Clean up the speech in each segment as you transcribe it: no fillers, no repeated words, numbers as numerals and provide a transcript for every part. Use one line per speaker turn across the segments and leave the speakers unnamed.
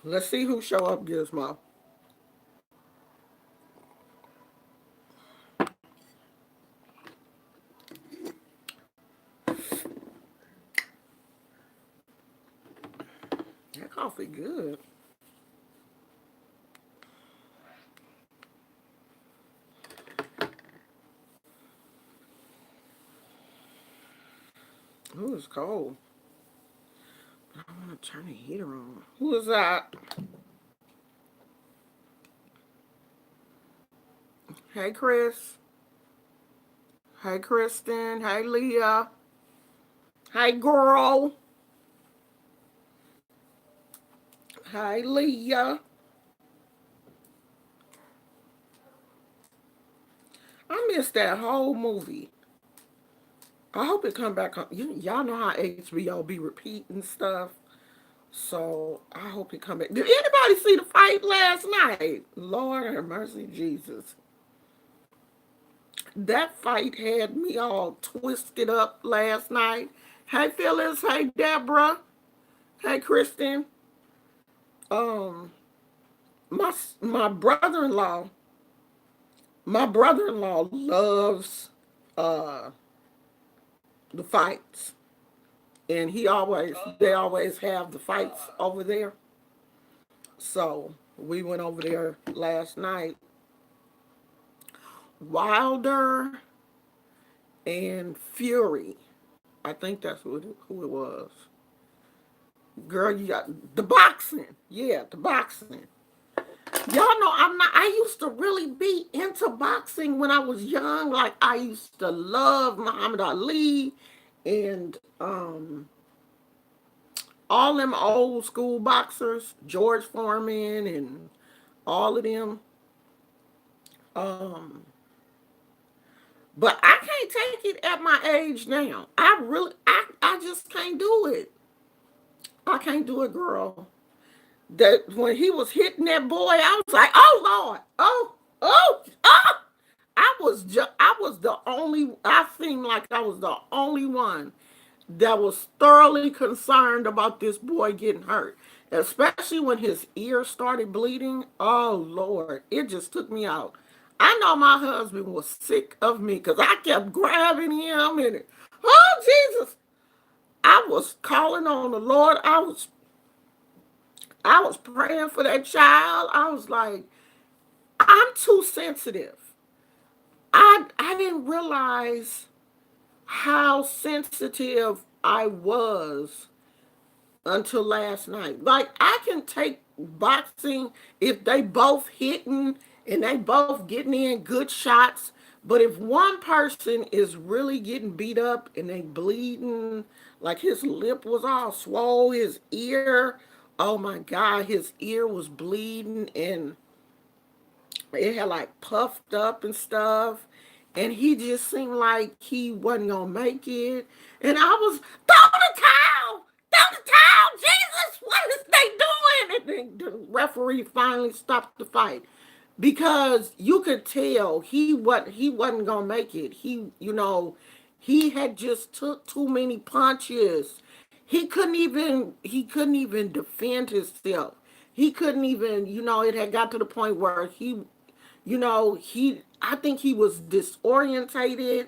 Let's see who show up, Gizmo. That coffee good. Ooh, it's cold. I want to turn the heater on. Who is that? Hey, Chris. Hey, Kristen. Hey, Leah. Hey, girl. Hey, Leah. I missed that whole movie. I hope it come back on. Y'all know how HBO be repeating stuff. So I hope it come back. Did anybody see the fight last night? Lord have mercy, Jesus. That fight had me all twisted up last night. Hey, Phyllis. Hey, Deborah. Hey, Kristen. Um, my my brother-in-law, my brother-in-law loves uh the fights, and they always have the fights over there. So we went over there last night. Wilder and Fury. I think that's who it was. Girl, you got the boxing. Yeah, the boxing. Y'all know I'm not. I used to really be into boxing when I was young. Like I used to love Muhammad Ali and all them old school boxers, George Foreman and all of them. Um, but I can't take it at my age now. I just can't do it. I can't do it, girl. That when he was hitting that boy, I was like, oh Lord, oh. I was the only. I seemed like I was the only one that was thoroughly concerned about this boy getting hurt, especially when his ear started bleeding. Oh Lord, it just took me out. I know my husband was sick of me because I kept grabbing him and oh Jesus, I was calling on the Lord. I was praying for that child. I was like, I'm too sensitive. I didn't realize how sensitive I was until last night. Like I can take boxing if they both hitting and they both getting in good shots. But if one person is really getting beat up and they bleeding, like his lip was all swole, his ear, oh my God, his ear was bleeding and it had like puffed up and stuff. And he just seemed like he wasn't gonna make it. And I was, throw the towel! Throw the towel! Jesus, what is they doing? And then the referee finally stopped the fight. Because you could tell he wasn't gonna make it. He had just took too many punches. He couldn't even defend himself. He couldn't even, it had got to the point where I think he was disorientated,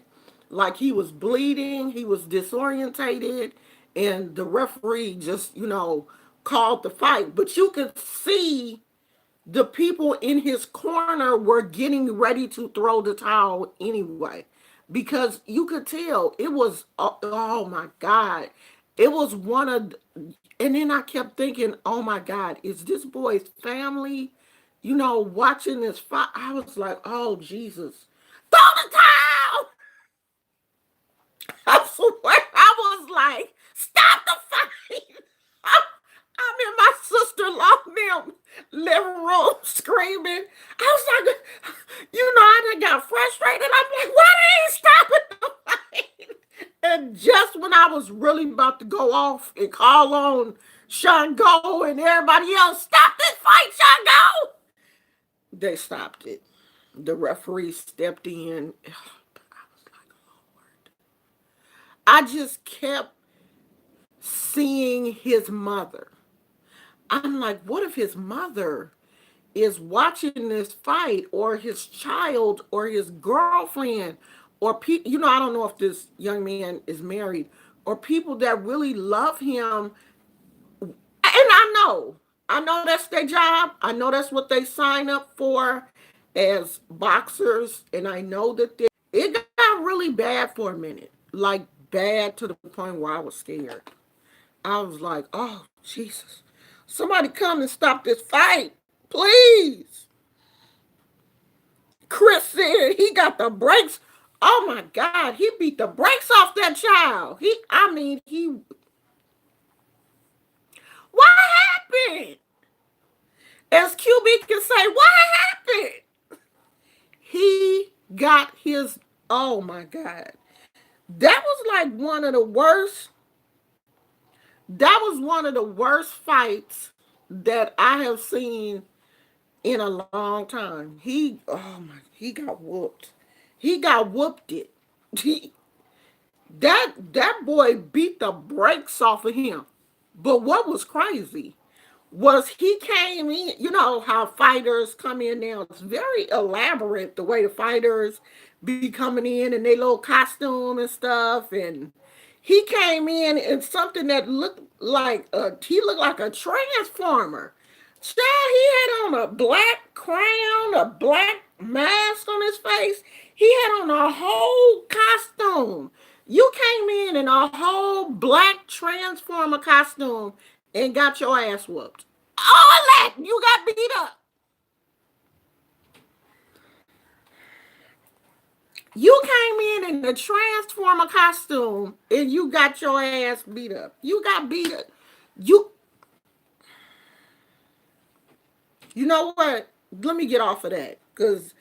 like he was bleeding, he was disorientated, and the referee just, called the fight. But you could see the people in his corner were getting ready to throw the towel anyway because you could tell it was oh my God, it was one of, and then I kept thinking, oh my God, is this boy's family watching this fight? I was like, oh Jesus, throw the towel. I swear I was like, stop the fight. I'm in my sister-in-law them living room screaming. I was like, I done got frustrated. I'm like, why they ain't stopping the fight? And just when I was really about to go off and call on Shango and everybody else, stop this fight, Shango! They stopped it. The referee stepped in. I was like, Lord. I just kept seeing his mother. I'm like, what if his mother is watching this fight, or his child, or his girlfriend, or I don't know if this young man is married, or people that really love him. And I know that's their job. I know that's what they sign up for as boxers. And I know that it got really bad for a minute, like bad to the point where I was scared. I was like, oh, Jesus, somebody come and stop this fight, please. Chris said he got the brakes. Oh my God, he beat the brakes off that child. What happened? As QB can say, what happened? He got his, oh my God. That was like one of the worst, that was one of the worst fights that I have seen in a long time. He got whooped. He got whooped it. He, that boy beat the brakes off of him. But what was crazy was he came in, you know how fighters come in now. It's very elaborate the way the fighters be coming in and they little costume and stuff. And he came in something that he looked like a transformer. Child, he had on a black crown, a black mask on his face. He had on a whole costume. You came in a whole black transformer costume and got your ass whooped. All that you got beat up. You came in a transformer costume and you got your ass beat up. You got beat up. You you know what? Let me get off of that. Because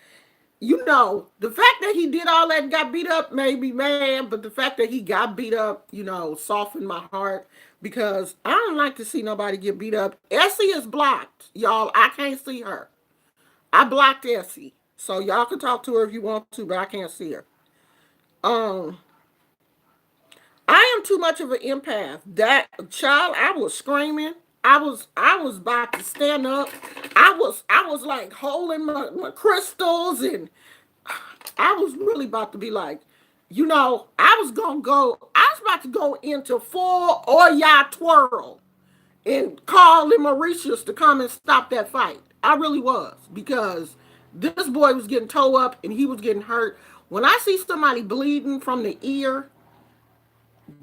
the fact that he did all that and got beat up made me mad, but the fact that he got beat up, softened my heart because I don't like to see nobody get beat up. Essie is blocked, y'all. I can't see her. I blocked Essie. So y'all can talk to her if you want to, but I can't see her. Um, I am too much of an empath. That child, I was screaming. I was about to stand up. I was like holding my crystals, and I was really about to be like, I was about to go into full Oya twirl and call in Mauritius to come and stop that fight. I really was, because this boy was getting towed up and he was getting hurt. When I see somebody bleeding from the ear,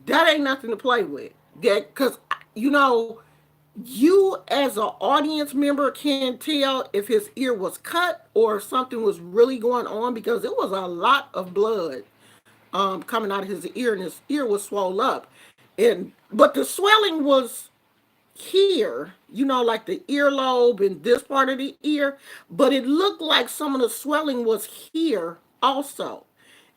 that ain't nothing to play with. That because you know you as an audience member can tell if his ear was cut or something was really going on, because it was a lot of blood coming out of his ear, and his ear was swollen up. But the swelling was here, like the earlobe and this part of the ear, but it looked like some of the swelling was here also.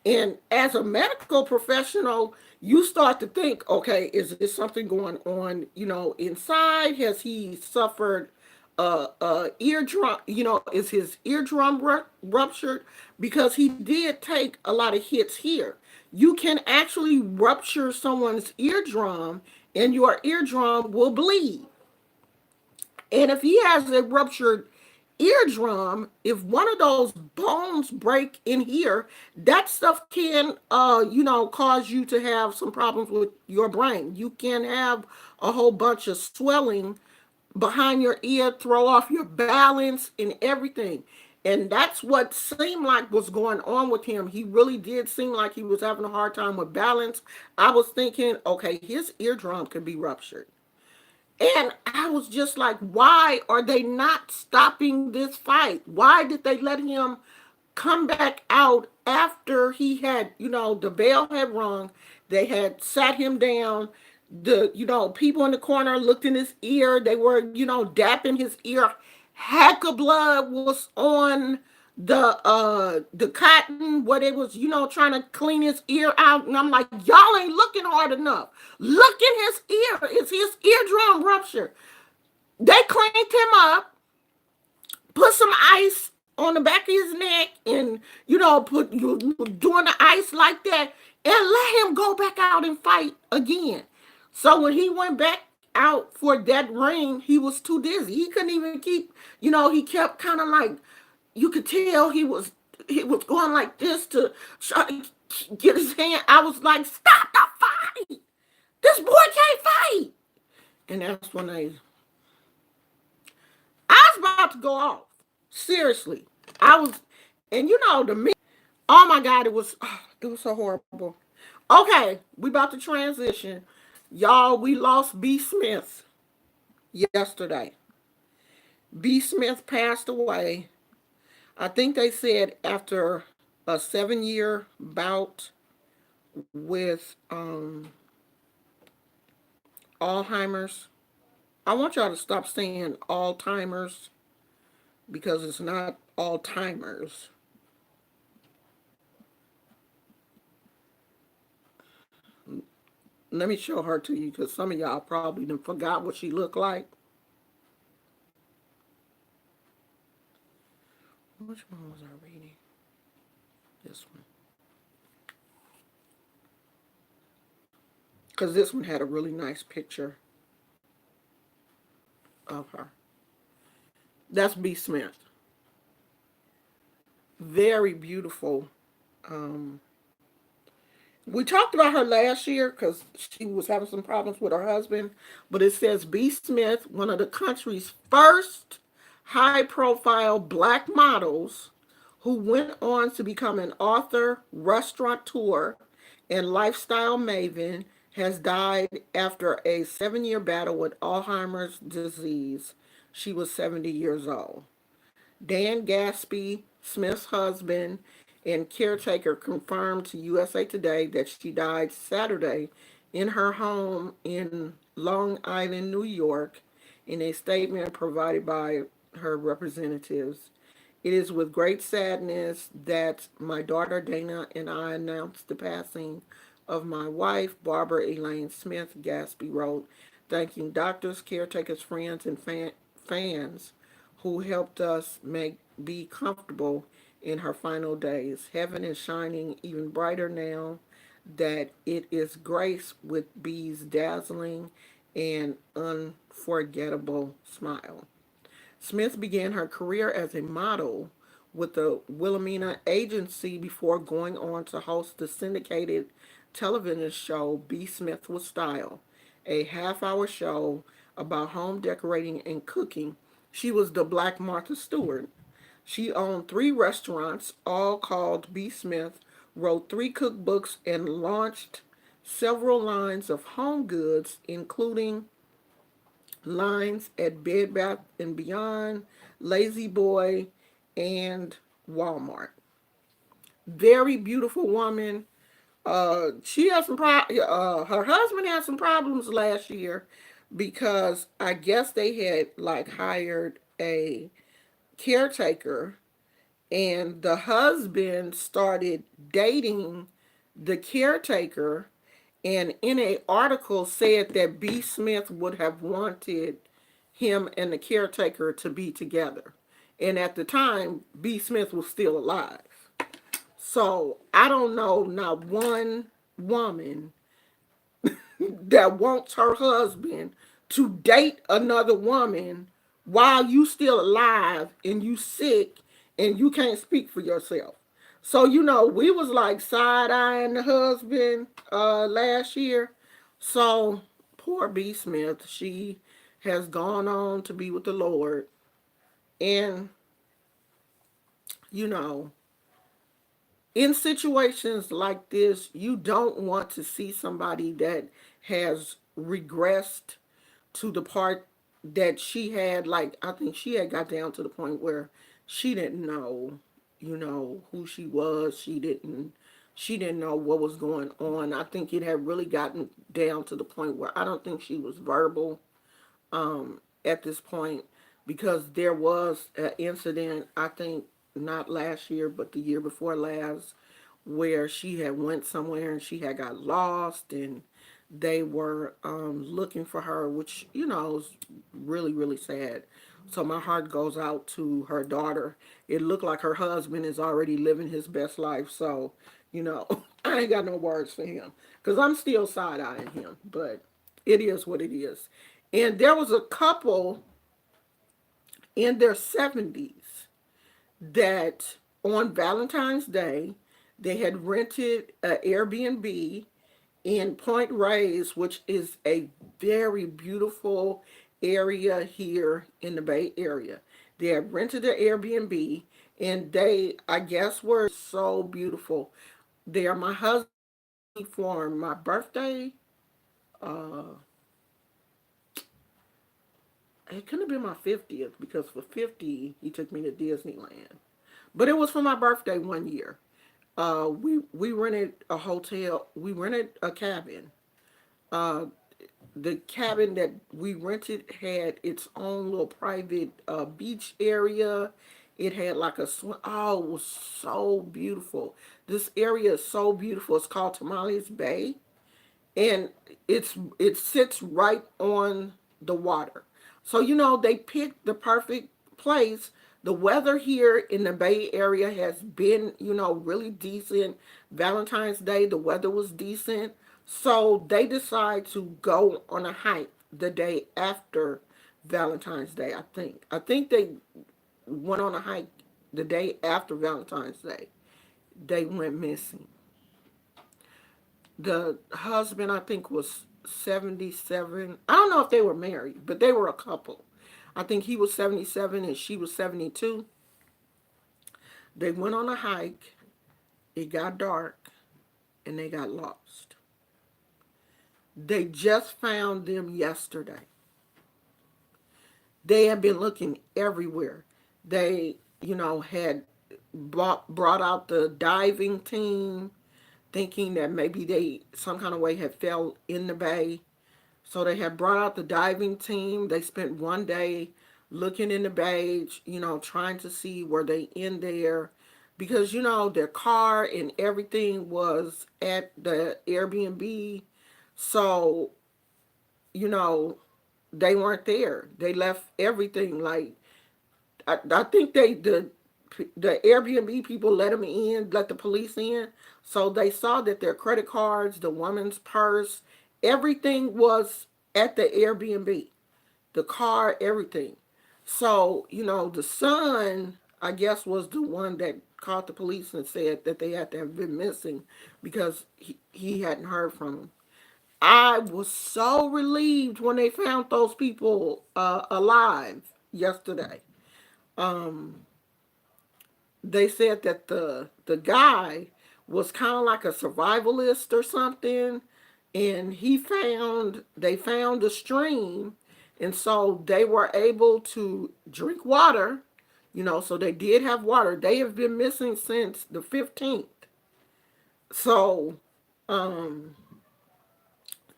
And as a medical professional, you start to think, okay, is this something going on, inside? Has he suffered eardrum, is his eardrum ruptured? Because he did take a lot of hits here. You can actually rupture someone's eardrum and your eardrum will bleed. And if he has a ruptured eardrum, if one of those bones break in here, that stuff can, cause you to have some problems with your brain. You can have a whole bunch of swelling behind your ear, throw off your balance and everything. And that's what seemed like was going on with him. He really did seem like he was having a hard time with balance. I was thinking, okay, his eardrum could be ruptured. And I was just like, why are they not stopping this fight? Why did they let him come back out after he had, the bell had rung? They had sat him down. People in the corner looked in his ear. They were, dapping his ear. Heck of blood was on the cotton where they was, trying to clean his ear out. And I'm like, y'all ain't looking hard enough. Look in his ear. Is his eardrum ruptured? They cleaned him up, put some ice on the back of his neck, and put you doing the ice like that, and let him go back out and fight again. So when he went back out for that ring, he was too dizzy. He couldn't even keep, he kept kind of like, you could tell he was going like this to try to get his hand. I was like, stop the fight. This boy can't fight. And that's when I was about to go off. Seriously. I was, and the me, oh my God, it was so horrible. Okay, we about to transition. Y'all, we lost B. Smith yesterday. B. Smith passed away. I think they said after a 7-year bout with Alzheimer's. I want y'all to stop saying Alzheimer's because it's not Alzheimer's. Let me show her to you because some of y'all probably done forgot what she looked like. Which one was I reading? This one. Because this one had a really nice picture of her. That's B. Smith. Very beautiful. Um, we talked about her last year because she was having some problems with her husband. But it says B. Smith, one of the country's first high profile black models who went on to become an author, restaurateur, and lifestyle maven, has died after a 7-year battle with Alzheimer's disease. She was 70 years old. Dan Gaspy, Smith's husband and caretaker, confirmed to USA Today that she died Saturday in her home in Long Island, New York, in a statement provided by her representatives. It is with great sadness that my daughter Dana and I announce the passing of my wife, Barbara Elaine Smith, Gaspy wrote, thanking doctors, caretakers, friends, and fans who helped us make be comfortable in her final days. Heaven is shining even brighter now that it is graced with B's dazzling and unforgettable smile. Smith began her career as a model with the Wilhelmina Agency before going on to host the syndicated television show Be Smith with Style, a half-hour show about home decorating and cooking. She was the Black Martha Stewart. She owned 3 restaurants, all called B. Smith, wrote 3 cookbooks, and launched several lines of home goods, including lines at Bed Bath and Beyond, Lazy Boy, and Walmart. Very beautiful woman. She has some her husband had some problems last year because I guess they had like hired a caretaker, and the husband started dating the caretaker, and in a article said that B. Smith would have wanted him and the caretaker to be together. And at the time, B. Smith was still alive. So I don't know not one woman that wants her husband to date another woman while you still alive and you sick and you can't speak for yourself. So we was like side eyeing the husband last year. So poor B. Smith, she has gone on to be with the Lord. And you know, in situations like this, you don't want to see somebody that has regressed to the part that she had. Like, I think she had got down to the point where she didn't know, who she was. She didn't know what was going on. I think it had really gotten down to the point where I don't think she was verbal at this point, because there was an incident, I think not last year but the year before last, where she had went somewhere and she had got lost, and they were looking for her, which is really, really sad. So my heart goes out to her daughter. It looked like her husband is already living his best life. So I ain't got no words for him because I'm still side eyeing him, but it is what it is. And there was a couple in their 70s that on Valentine's Day, they had rented an Airbnb in Point Reyes, which is a very beautiful area here in the Bay Area. They had rented an Airbnb, and they, I guess, were so beautiful. There, my husband for my birthday. Uh, it couldn't have been my 50th because for 50 he took me to Disneyland, but it was for my birthday one year. We rented a hotel. We rented a cabin. Uh, the cabin that we rented had its own little private beach area. It had like a swim. Oh, it was so beautiful. This area is so beautiful. It's called Tamales Bay, and it sits right on the water. So they picked the perfect place. The weather here in the Bay Area has been, really decent. Valentine's Day, the weather was decent. So they decide to go on a hike the day after Valentine's Day, I think. I think they went on a hike the day after Valentine's Day. They went missing. The husband, I think, was 77. I don't know if they were married, but they were a couple. I think he was 77 and she was 72. They went on a hike. It got dark and they got lost. They just found them yesterday. They had been looking everywhere. They, had brought out the diving team thinking that maybe they some kind of way had fell in the bay. So they had brought out the diving team. They spent one day looking in the bay, trying to see were they in there. Because, their car and everything was at the Airbnb. So, you know, they weren't there. They left everything. Like, I think the Airbnb people let them in, let the police in. So they saw that their credit cards, the woman's purse, everything was at the Airbnb, the car, everything. So, the son, I guess, was the one that called the police and said that they had to have been missing because he hadn't heard from them. I was so relieved when they found those people alive yesterday. Um, they said that the guy was kind of like a survivalist or something, and they found a stream, and so they were able to drink water. So they did have water. They have been missing since the 15th. So um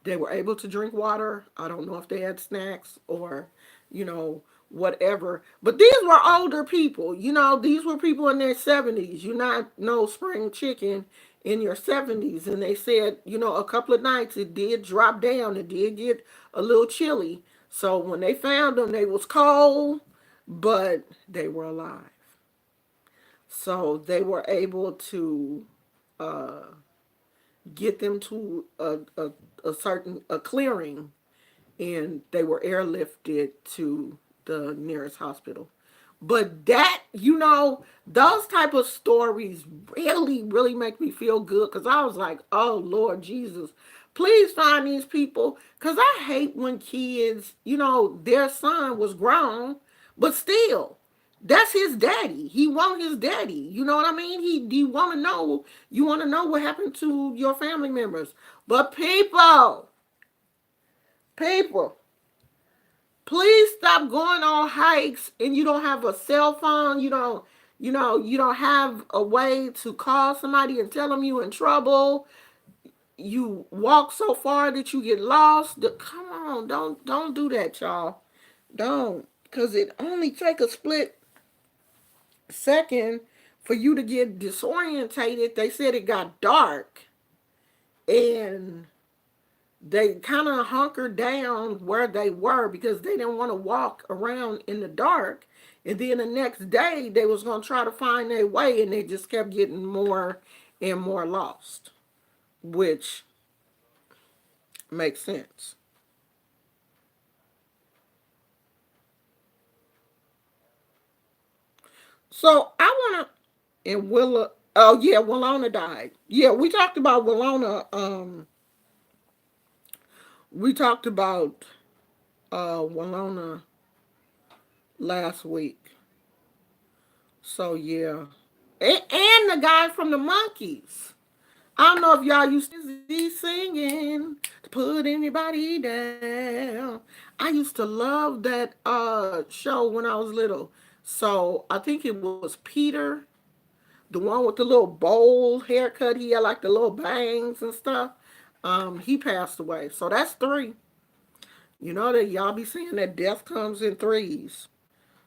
they were able to drink water. I don't know if they had snacks or, you know, whatever. But these were older people. These were people in their 70s. You're not no spring chicken in your 70s. And they said, a couple of nights it did drop down. It did get a little chilly. So when they found them, they was cold, but they were alive. So they were able to uh, get them to a certain a clearing, and they were airlifted to the nearest hospital. But that, those type of stories really, really make me feel good because I was like, oh, Lord Jesus, please find these people. Because I hate when kids, their son was grown, but still, that's his daddy. He want his daddy. You know what I mean? You want to know. You want to know what happened to your family members. But people, please stop going on hikes and you don't have a cell phone. You don't have a way to call somebody and tell them you in trouble. You walk so far that you get lost. Come on, don't do that, y'all. Don't, because it only take a split second for you to get disorientated. They said it got dark and they kind of hunkered down where they were because they didn't want to walk around in the dark. And then the next day they was going to try to find their way, and they just kept getting more and more lost, which makes sense. So I want to, and Willa, oh yeah, Willona died. Yeah, we talked about Willona. We talked about Willona last week. So yeah, and the guy from the Monkees. I don't know if y'all used to be singing to put anybody down. I used to love that show when I was little. So I think it was Peter, the one with the little bowl haircut. He had like the little bangs and stuff. He passed away. So that's three. You know that y'all be saying that death comes in threes.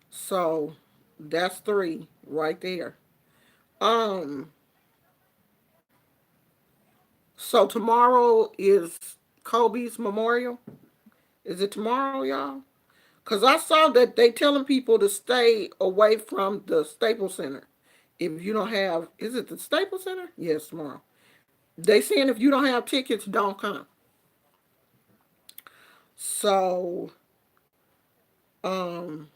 So that's three right there. Um, so tomorrow is Kobe's memorial. Is it tomorrow, y'all? Cause I saw that they telling people to stay away from the Staples Center. If you don't have, is it the Staples Center? Yes, tomorrow. They saying if you don't have tickets, don't come. So, um,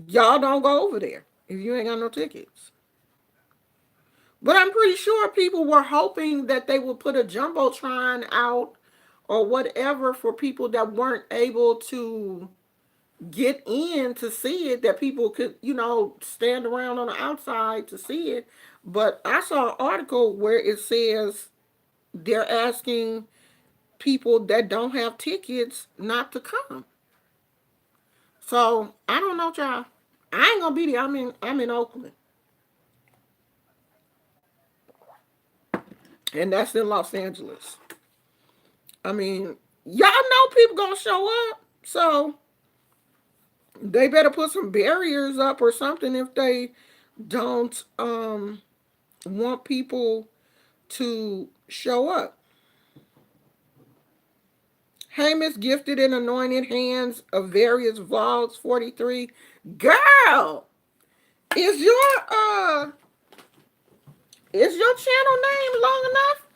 y'all don't go over there if you ain't got no tickets. But I'm pretty sure people were hoping that they would put a jumbotron out or whatever for people that weren't able to get in to see it, that people could, stand around on the outside to see it. But I saw an article where it says they're asking people that don't have tickets not to come. So I don't know, y'all. I ain't gonna be there. I'm in Oakland, and that's in Los Angeles. I mean, y'all know people gonna show up, so they better put some barriers up or something if they don't want people to show up. Hey, Miss Gifted and Anointed Hands of Various Vlogs 43. Girl, is your uh is your channel name long enough?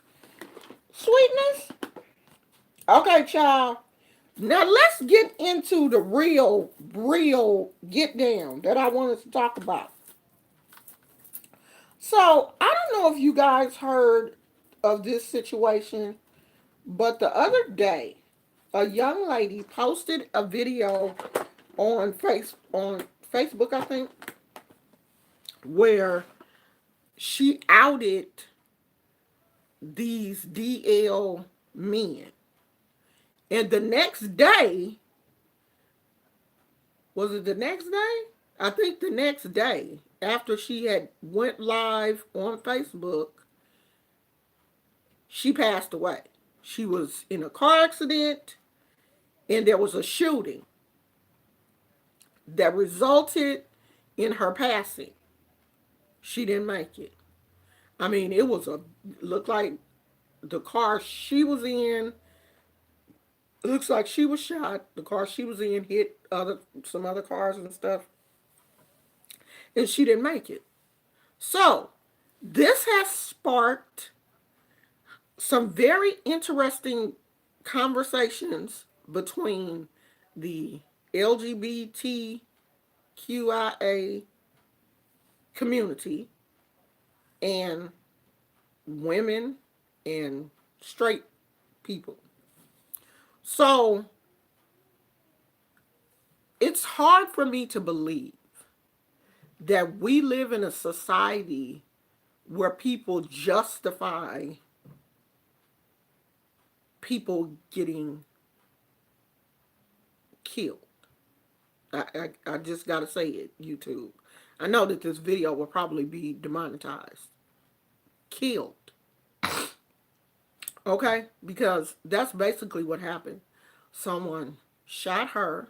Sweetness? Okay, child. Now let's get into the real get down that I wanted to talk about. So I don't know if you guys heard of this situation, but the other day, a young lady posted a video on Facebook, I think, where she outed these DL men. And the next day, was it the next day? I think the next day, after she had went live on Facebook, she passed away. She was in a car accident and there was a shooting that resulted in her passing. She didn't make it. I mean, it was a looked like the car she was in looks like she was shot. The car she was in hit some other cars and stuff, and she didn't make it. So this has sparked some very interesting conversations between the LGBTQIA community and women and straight people. So it's hard for me to believe that we live in a society where people justify people getting killed. I just got to say it, YouTube. I know that this video will probably be demonetized. Killed. Okay? Because that's basically what happened. Someone shot her,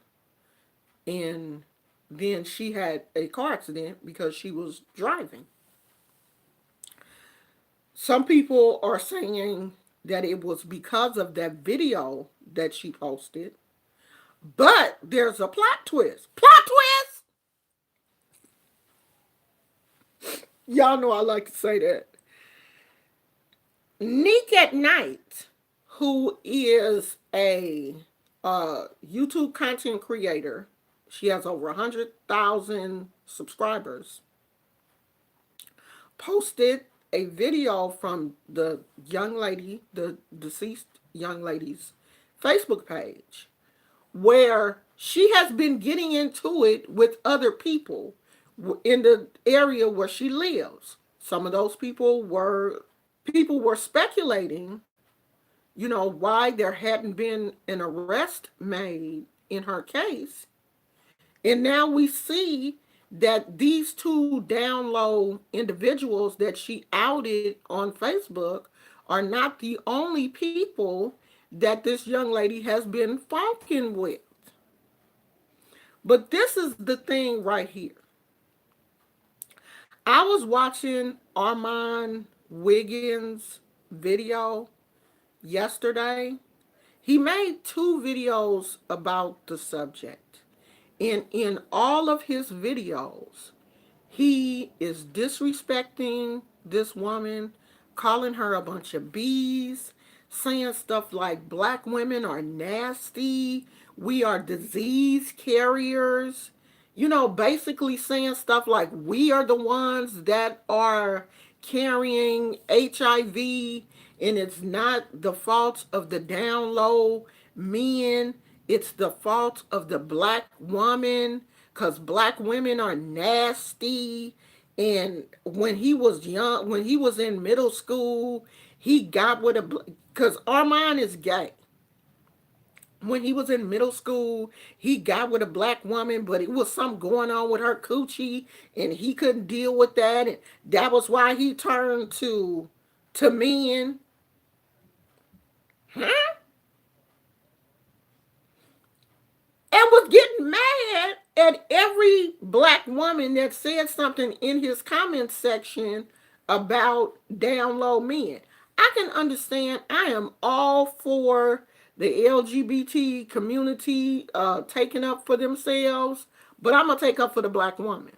and then she had a car accident because she was driving. Some people are saying that it was because of that video that she posted, but there's a plot twist. Plot twist! Y'all know I like to say that. Neek at Night, who is a YouTube content creator, She has over 100,000 subscribers. Posted a video from the young lady, the deceased young lady's Facebook page, where she has been getting into it with other people in the area where she lives. Some of those people were speculating, why there hadn't been an arrest made in her case. And now we see that these two down low individuals that she outed on Facebook are not the only people that this young lady has been fucking with. But this is the thing right here. I was watching Armand Wiggins' video yesterday. He made two videos about the subject. And in all of his videos, he is disrespecting this woman, calling her a bunch of bees, saying stuff like black women are nasty, we are disease carriers, basically saying stuff like we are the ones that are carrying HIV, and it's not the fault of the down low men, it's the fault of the black woman, because black women are nasty. And when he was young, when he was in middle school, he got with because Armand is gay. When he was in middle school, he got with a black woman, but it was something going on with her coochie, and he couldn't deal with that, and that was why he turned to men. Huh? And was getting mad at every black woman that said something in his comment section about down low men. I can understand. I am all for the LGBT community taking up for themselves, but I'm gonna take up for the black woman.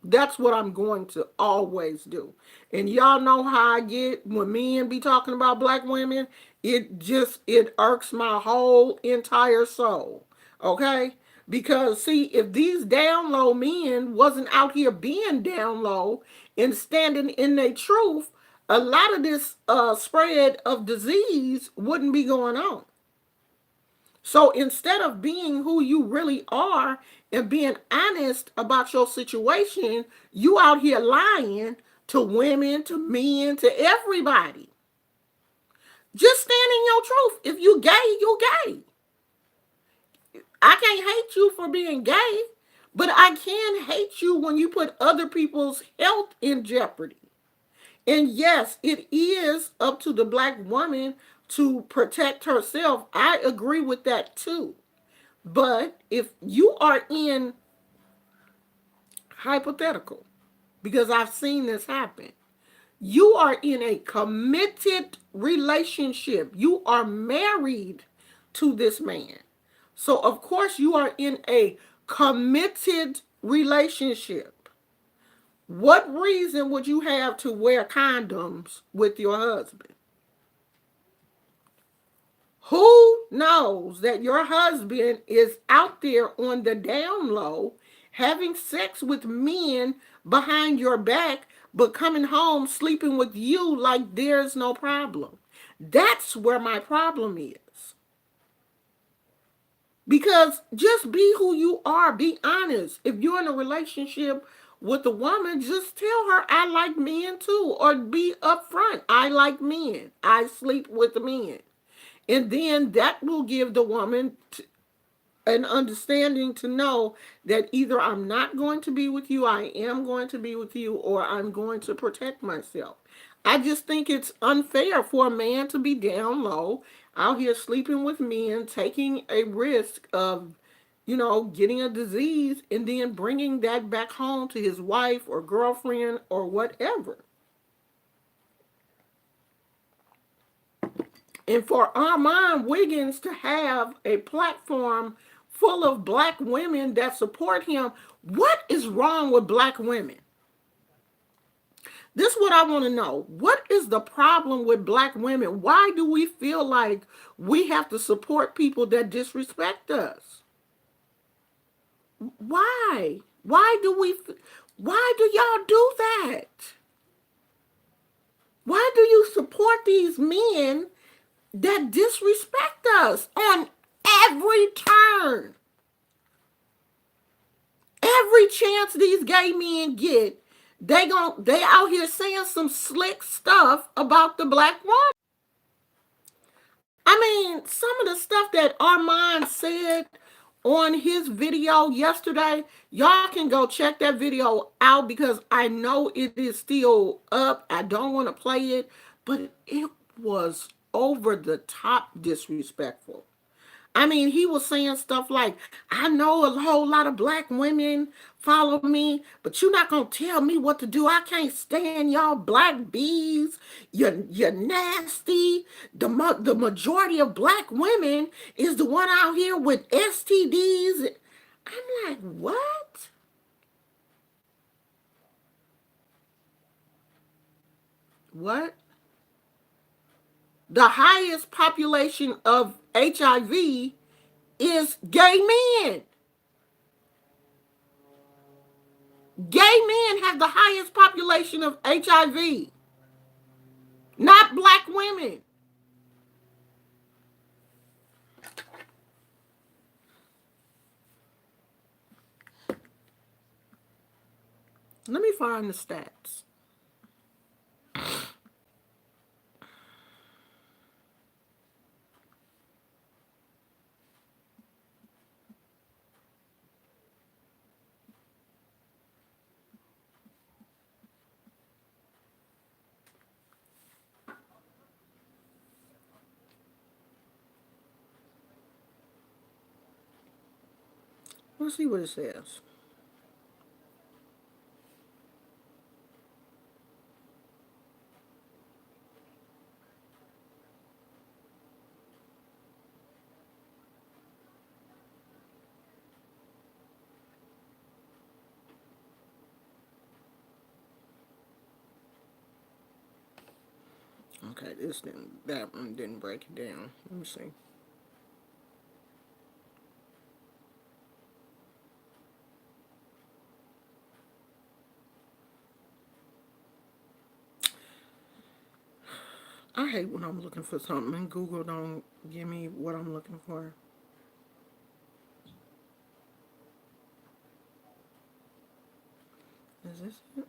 That's what I'm going to always do. And y'all know how I get when men be talking about black women. It irks my whole entire soul. Okay? Because see, if these down low men wasn't out here being down low and standing in their truth, a lot of this spread of disease wouldn't be going on. So instead of being who you really are and being honest about your situation, you out here lying to women, to men, to everybody. Just stand in your truth. If you gay, you gay. I can't hate you for being gay, but I can hate you when you put other people's health in jeopardy. And yes, it is up to the black woman to protect herself. I agree with that too. But if you are in hypothetical, because I've seen this happen, you are in a committed relationship. You are married to this man. So, of course, you are in a committed relationship. What reason would you have to wear condoms with your husband? Who knows that your husband is out there on the down low having sex with men behind your back, but coming home sleeping with you like there's no problem? That's where my problem is. Because just be who you are. Be honest. If you're in a relationship with a woman, just tell her I like men too. Or be upfront. I like men. I sleep with men. And then that will give the woman an understanding to know that either I'm not going to be with you, I am going to be with you, or I'm going to protect myself. I just think it's unfair for a man to be down low, out here sleeping with men, taking a risk of, getting a disease and then bringing that back home to his wife or girlfriend or whatever. And for Armand Wiggins to have a platform full of black women that support him, what is wrong with black women? This is what I want to know. What is the problem with black women? Why do we feel like we have to support people that disrespect us? Why? Why do y'all do that? Why do you support these men that disrespect us on every turn? Every chance these gay men get, they out here saying some slick stuff about the black woman. I mean, some of the stuff that Armand said on his video yesterday, y'all can go check that video out because I know it is still up. I don't want to play it, but it was over the top disrespectful. I mean, he was saying stuff like, I know a whole lot of black women follow me, but you're not going to tell me what to do. I can't stand y'all black bees. You're nasty. The majority of black women is the one out here with STDs. I'm like, what? What? The highest population of HIV is gay men. Gay men have the highest population of HIV, not black women. Let me find the stats. Let's see what it says. Okay, that one didn't break it down. Let me see. I hate when I'm looking for something and Google don't give me what I'm looking for. Is this it?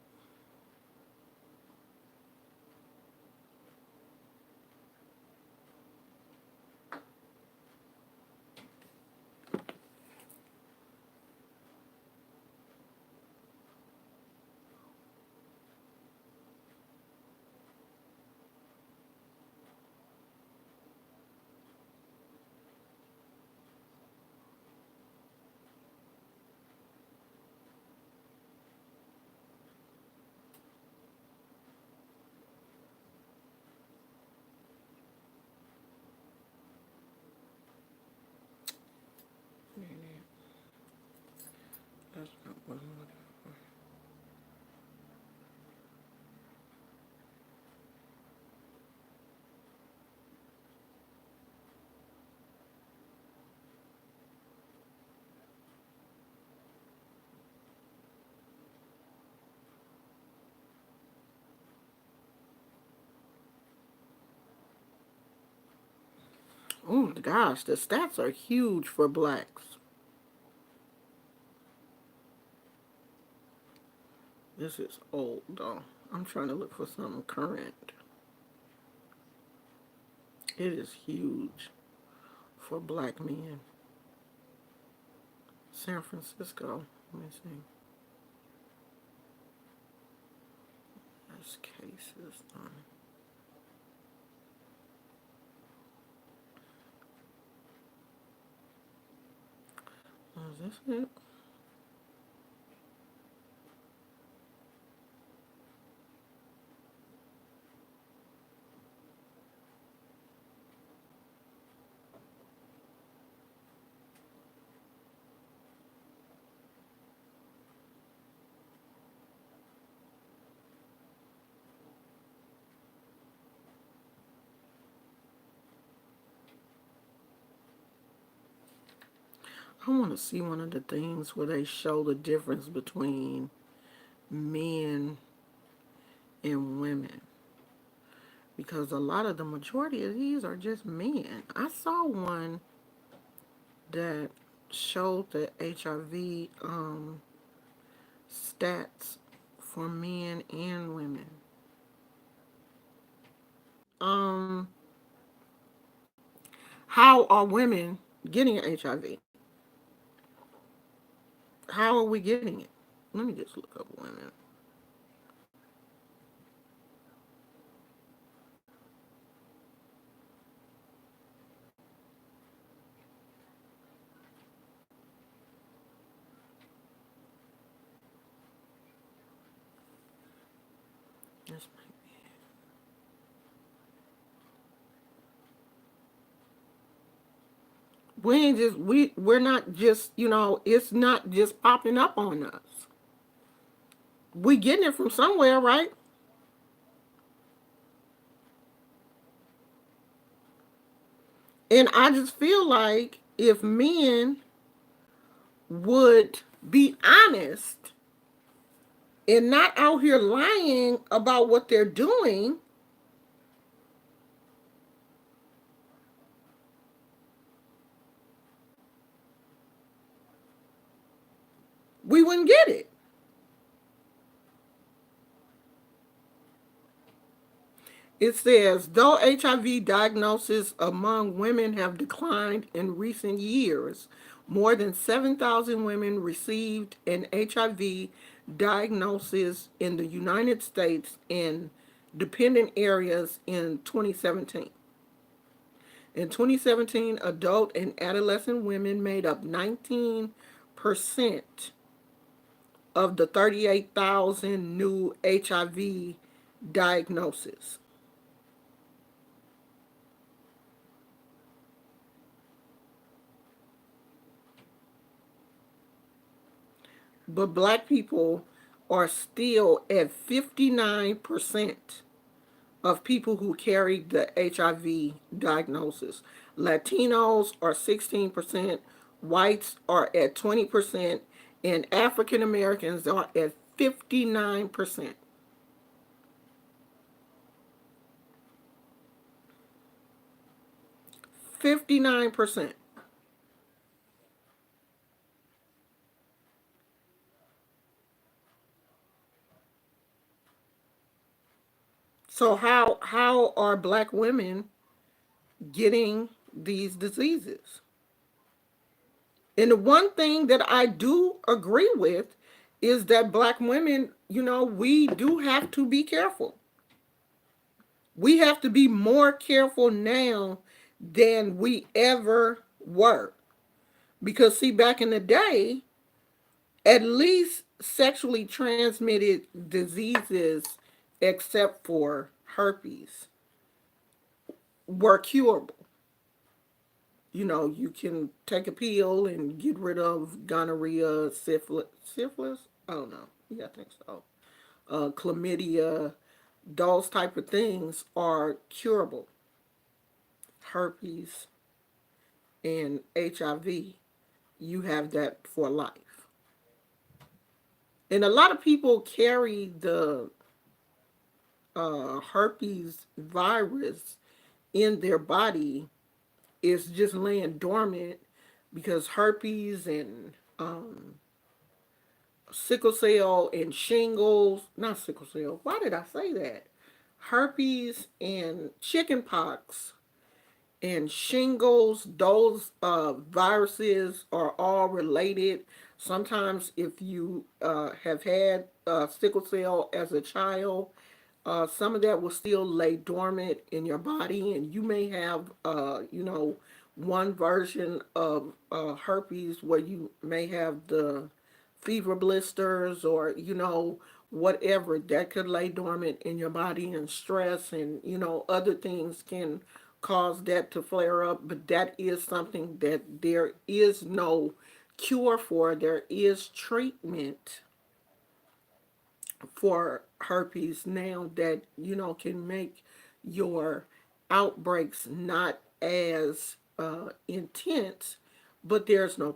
That's not what I'm looking for. Oh gosh, the stats are huge for blacks. This is old though. I'm trying to look for something current. It is huge for black men. San Francisco. Let me see. That's cases. Is this it? I want to see one of the things where they show the difference between men and women, because a lot of the majority of these are just men. I saw one that showed the HIV stats for men and women. Um, how are women getting HIV? How are we getting it? Let me just look up women. This might be. We ain't just we're not just it's not just popping up on us. We getting it from somewhere, right? And I just feel like if men would be honest and not out here lying about what they're doing, we wouldn't get it. It says, though HIV diagnoses among women have declined in recent years, more than 7,000 women received an HIV diagnosis in the United States in dependent areas in 2017. In 2017, adult and adolescent women made up 19% of the 38,000 new HIV diagnoses. But black people are still at 59% of people who carry the HIV diagnosis. Latinos are 16%, whites are at 20%, and African Americans are at 59%. 59%. So how are black women getting these diseases? And the one thing that I do agree with is that black women, we do have to be careful. We have to be more careful now than we ever were. Because, see, back in the day, at least sexually transmitted diseases, except for herpes, were curable. You can take a pill and get rid of gonorrhea, syphilis. I don't know. Yeah, I think so. Chlamydia, those type of things are curable. Herpes and HIV, you have that for life. And a lot of people carry the herpes virus in their body. It's just laying dormant because herpes and sickle cell and shingles, not sickle cell, why did I say that? Herpes and chickenpox and shingles, those viruses are all related. Sometimes, if you have had sickle cell as a child, some of that will still lay dormant in your body, and you may have, one version of herpes where you may have the fever blisters or, whatever that could lay dormant in your body, and stress and, other things can cause that to flare up. But that is something that there is no cure for. There is treatment for herpes now that can make your outbreaks not as intense, but there's no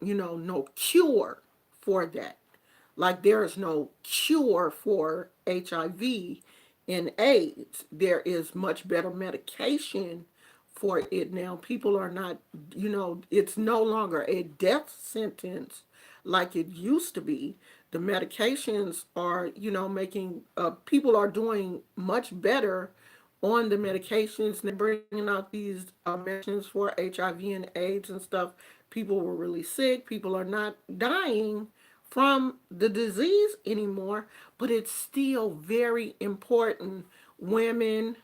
no cure for that. Like there is no cure for HIV and AIDS. There is much better medication for it now. People are not, it's no longer a death sentence like it used to be. The medications are, making people are doing much better on the medications. They're bringing out these medicines for HIV and AIDS and stuff. People were really sick. People are not dying from the disease anymore, but it's still very important, women,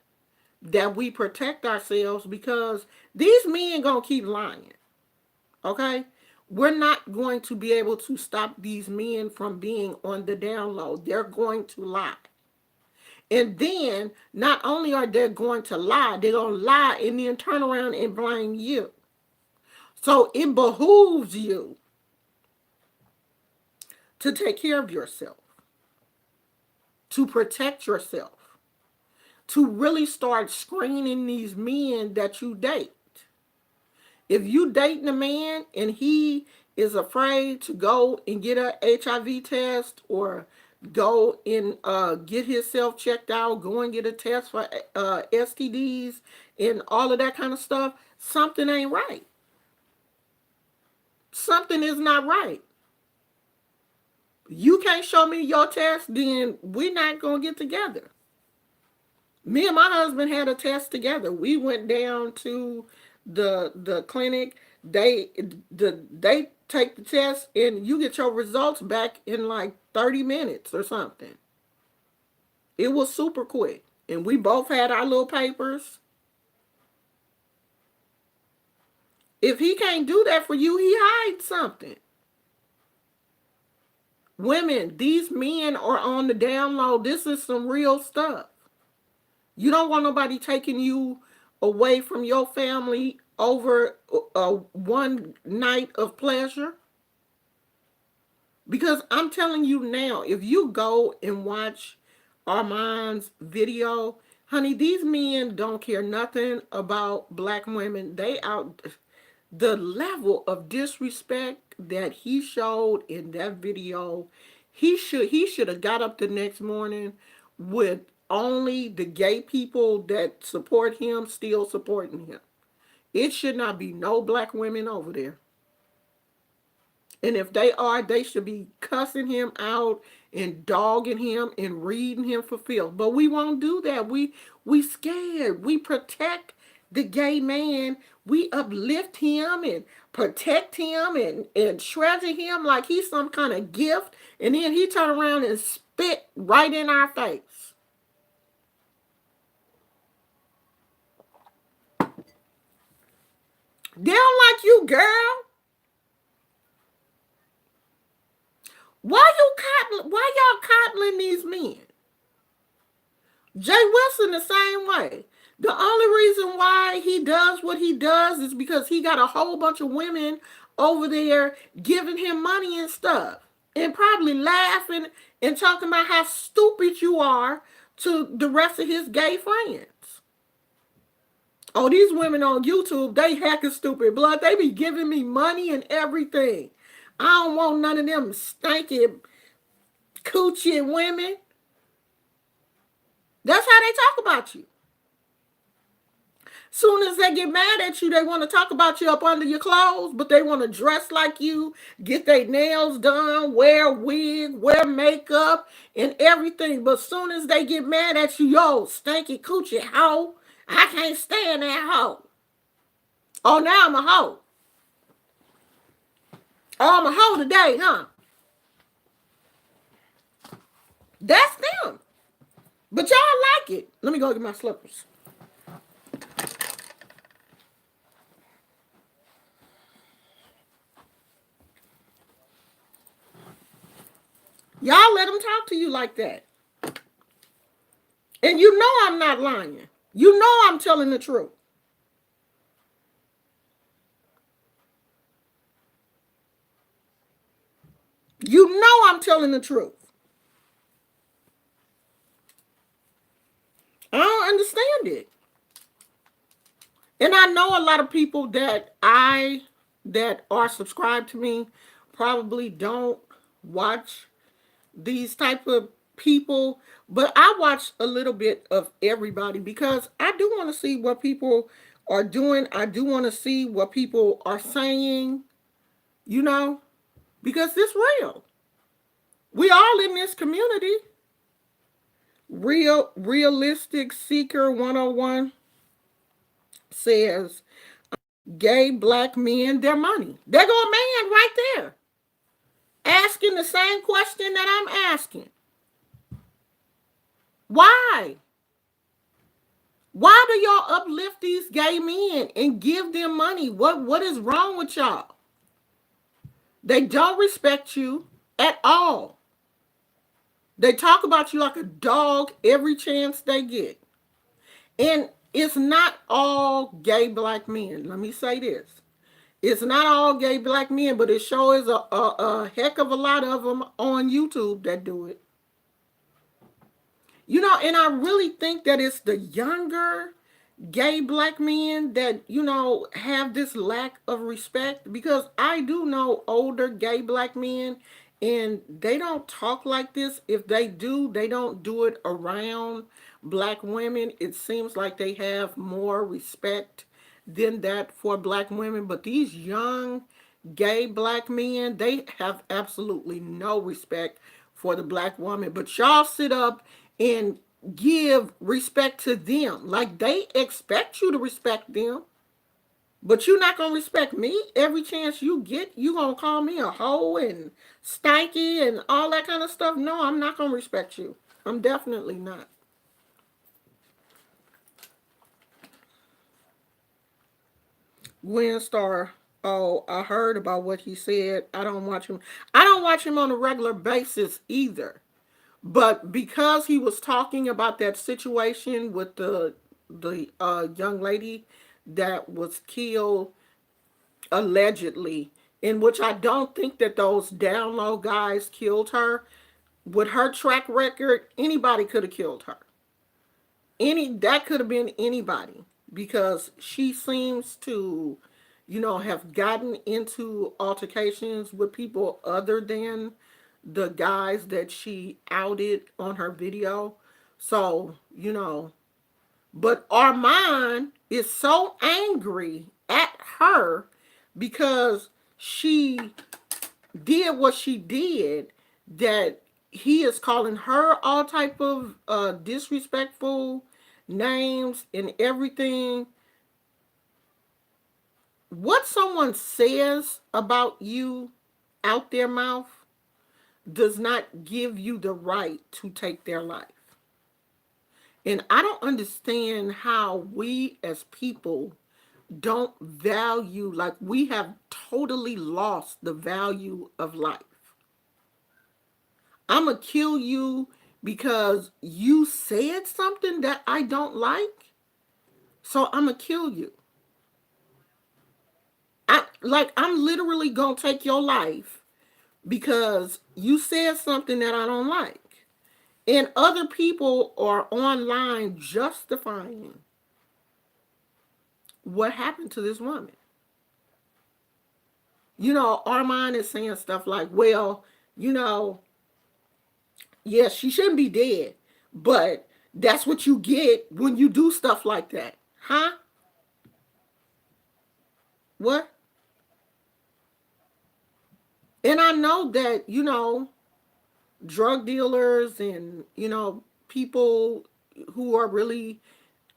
that we protect ourselves because these men gonna keep lying. Okay? We're not going to be able to stop these men from being on the down low. They're going to lie. And then not only are they going to lie, they're going to lie and then turn around and blame you. So it behooves you to take care of yourself, to protect yourself, to really start screening these men that you date. If you dating a man and he is afraid to go and get a HIV test or go and get himself checked out, go and get a test for STDs and all of that kind of stuff, something ain't right. Something is not right. You can't show me your test, then we're not going to get together. Me and my husband had a test together. We went down to the clinic. They take the test and you get your results back in like 30 minutes or something. It was super quick. And we both had our little papers. If he can't do that for you, he hides something. Women, these men are on the down low. This is some real stuff. You don't want nobody taking you away from your family over one night of pleasure. Because I'm telling you now, if you go and watch Armand's video, honey, these men don't care nothing about black women. They out the level of disrespect that he showed in that video. He should have got up the next morning with only the gay people that support him still supporting him. It should not be no black women over there. And if they are, they should be cussing him out and dogging him and reading him for filth. But we won't do that. We scared. We protect the gay man. We uplift him and protect him and treasure him like he's some kind of gift. And then he turn around and spit right in our face. They don't like you, girl. Why y'all coddling these men? Jay Wilson the same way. The only reason why he does what he does is because he got a whole bunch of women over there giving him money and stuff. And probably laughing and talking about how stupid you are to the rest of his gay friends. Oh, these women on YouTube, they heckin' stupid blood. They be giving me money and everything. I don't want none of them stinky coochie women. That's how they talk about you. Soon as they get mad at you, they want to talk about you up under your clothes, but they want to dress like you, get their nails done, wear a wig, wear makeup, and everything. But soon as they get mad at you, yo, stinky coochie hoe, I can't stand that hoe. Oh, now I'm a hoe. Oh, I'm a hoe today, huh? That's them. But y'all like it. Let me go get my slippers. Y'all let them talk to you like that. And you know I'm not lying. You know I'm telling the truth. You know I'm telling the truth. I don't understand it. And I know a lot of people that I that are subscribed to me probably don't watch these type of people, but I watch a little bit of everybody because I do want to see what people are doing. I do want to see what people are saying, you know, because it's real. We all in this community. Realistic Seeker 101 says gay black men their money. There go a man right there asking the same question that I'm asking. Why? Why do y'all uplift these gay men and give them money? What is wrong with y'all? They don't respect you at all. They talk about you like a dog every chance they get. And it's not all gay black men. Let me say this. It's not all gay black men, but it sure is a heck of a lot of them on YouTube that do it. You know, and I really think that it's the younger gay black men that, you know, have this lack of respect, because I do know older gay black men and they don't talk like this. If they do, they don't do it around black women. It seems like they have more respect than that for black women, but these young gay black men, they have absolutely no respect for the black woman. But y'all sit up and give respect to them. Like they expect you to respect them. But you're not gonna respect me. Every chance you get, you gonna call me a hoe and stanky and all that kind of stuff. No, I'm not gonna respect you. I'm definitely not. Gwen Star. Oh, I heard about what he said. I don't watch him. I don't watch him on a regular basis either. But because he was talking about that situation with the young lady that was killed allegedly, in which I don't think that those down low guys killed her. With her track record, anybody could have killed her. That could have been anybody, because she seems to, you know, have gotten into altercations with people other than the guys that she outed on her video. So, you know, but Armand is so angry at her because she did what she did, that he is calling her all type of disrespectful names and everything. What someone says about you out their mouth does not give you the right to take their life. And I don't understand how we as people don't value, like we have totally lost the value of life. I'm going to kill you because you said something that I don't like. So I'm going to kill you. I'm literally going to take your life because you said something that I don't like. And other people are online justifying what happened to this woman. You know, Armand is saying stuff like, well, you know, yes, she shouldn't be dead, but that's what you get when you do stuff like that. Huh? What? And I know that, you know, drug dealers and, you know, people who are really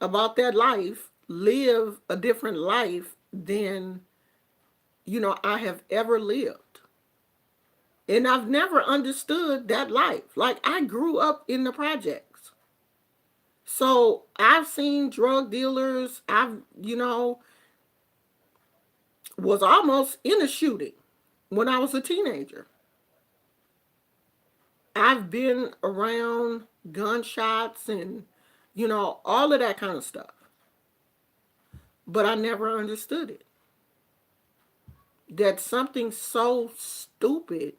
about that life live a different life than, you know, I have ever lived. And I've never understood that life. Like, I grew up in the projects. So I've seen drug dealers. You know, was almost in a shooting when I was a teenager. I've been around gunshots and, you know, all of that kind of stuff. But I never understood it. That something so stupid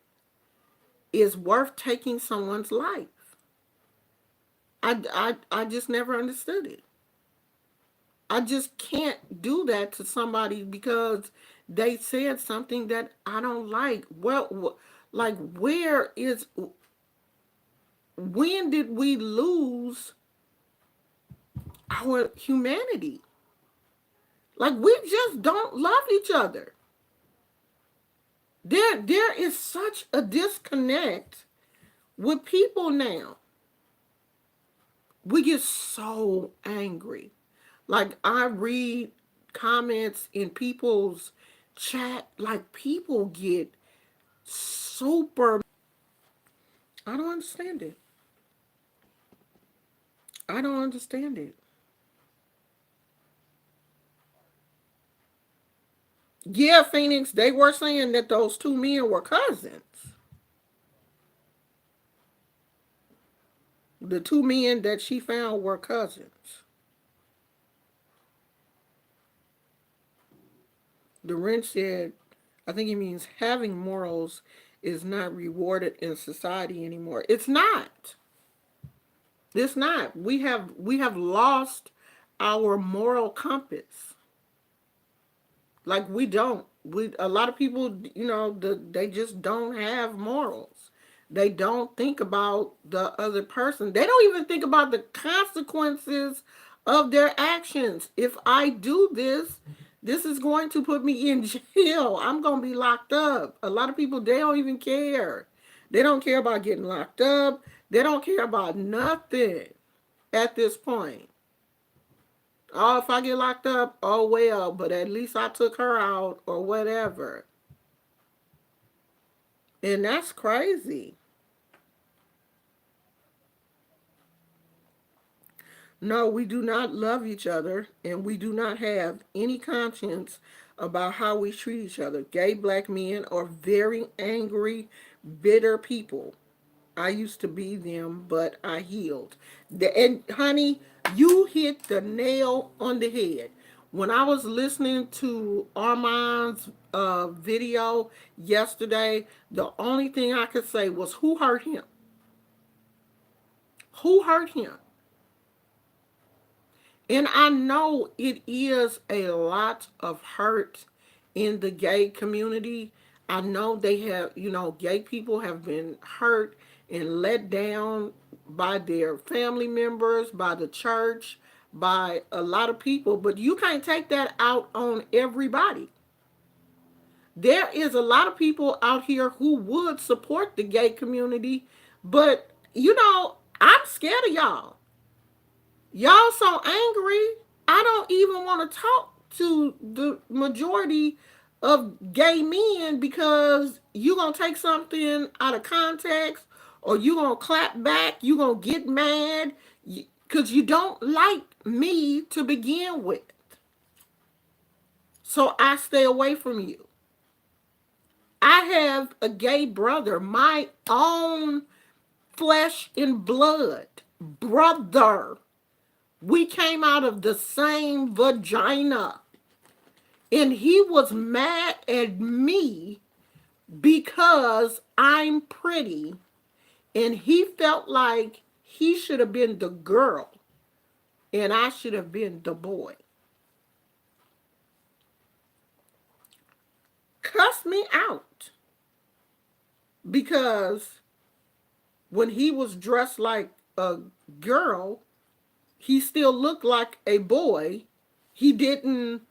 is worth taking someone's life. I just never understood it. I just can't do that to somebody because they said something that I don't like. Well, like, when did we lose our humanity? Like, we just don't love each other. There is such a disconnect with people now. We get so angry. Like, I read comments in people's chat, like, people get super. I don't understand it. I don't understand it. Yeah, Phoenix, they were saying that those two men were cousins. The two men that she found were cousins. The wrench said, I think he means having morals is not rewarded in society anymore. It's not. It's not. We have lost our moral compass. Like, we don't. We a lot of people, they just don't have morals. They don't think about the other person. They don't even think about the consequences of their actions. If I do this, this is going to put me in jail. I'm going to be locked up. A lot of people, they don't even care. They don't care about getting locked up. They don't care about nothing at this point. Oh, if I get locked up, oh well, but at least I took her out or whatever. And that's crazy. No, we do not love each other and we do not have any conscience about how we treat each other. Gay black men are very angry, bitter people. I used to be them, but I healed. And honey, you hit the nail on the head. When I was listening to Armand's video yesterday, the only thing I could say was, who hurt him? Who hurt him? And I know it is a lot of hurt in the gay community. I know they have, gay people have been hurt and let down by their family members, by the church, by a lot of people, but you can't take that out on everybody. There is a lot of people out here who would support the gay community, but I'm scared of y'all. Y'all so angry. I don't even want to talk to the majority of gay men because you gonna take something out of context, or you gonna clap back, you gonna get mad because you don't like me to begin with. So I stay away from you. I have a gay brother, my own flesh and blood brother. We came out of the same vagina. And he was mad at me because I'm pretty. And he felt like he should have been the girl and I should have been the boy. Cussed me out because when he was dressed like a girl, he still looked like a boy. He didn't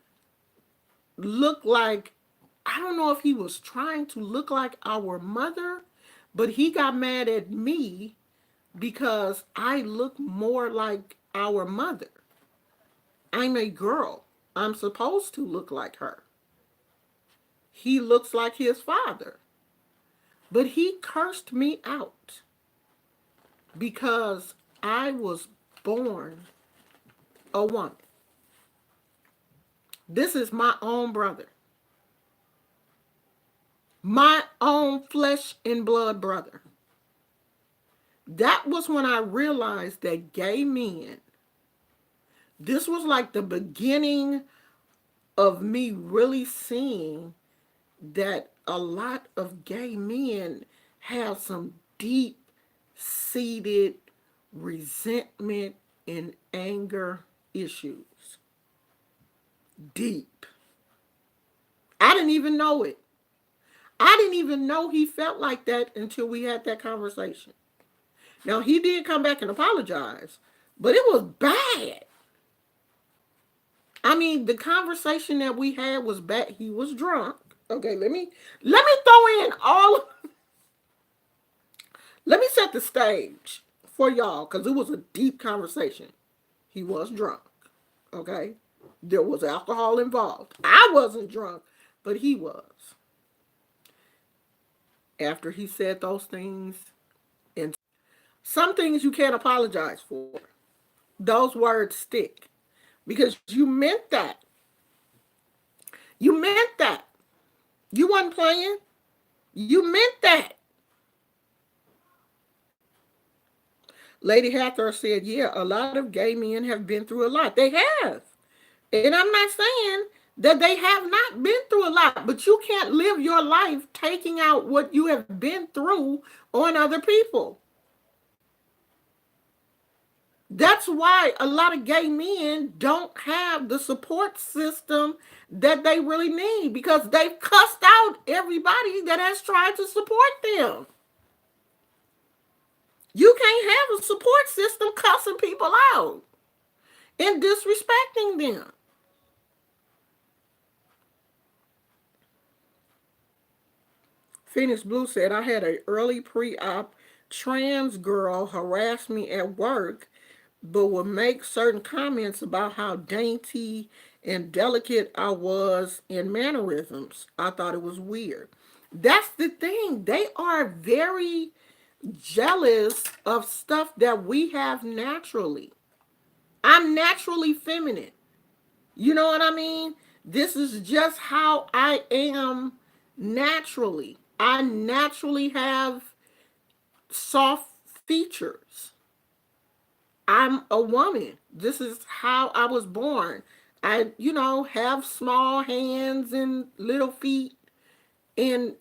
look like, I don't know if he was trying to look like our mother, but he got mad at me because I look more like our mother. I'm a girl. I'm supposed to look like her. He looks like his father. But he cursed me out because I was born a woman. This is my own brother. My own flesh and blood brother. That was when I realized that gay men, this was like the beginning of me really seeing that a lot of gay men have some deep seated resentment and anger issues. Deep. I didn't even know it. I didn't even know he felt like that until we had that conversation. Now, he did come back and apologize, but it was bad. I mean, the conversation that we had was bad. He was drunk. Okay, let me throw in all. Let me set the stage for y'all because it was a deep conversation. He was drunk. Okay, there was alcohol involved. I wasn't drunk, but he was. After he said those things, and some things you can't apologize for. Those words stick because you meant that. You meant that. You wasn't playing. You meant that. Lady Hathor said, yeah, a lot of gay men have been through a lot. They have. And I'm not saying that they have not been through a lot, but you can't live your life taking out what you have been through on other people. That's why a lot of gay men don't have the support system that they really need because they've cussed out everybody that has tried to support them. You can't have a support system cussing people out and disrespecting them. Phoenix Blue said, I had an early pre-op trans girl harass me at work, but would make certain comments about how dainty and delicate I was in mannerisms. I thought it was weird. That's the thing. They are very jealous of stuff that we have naturally. I'm naturally feminine. You know what I mean? This is just how I am naturally. I naturally have soft features. I'm a woman. This is how I was born. I, have small hands and little feet and,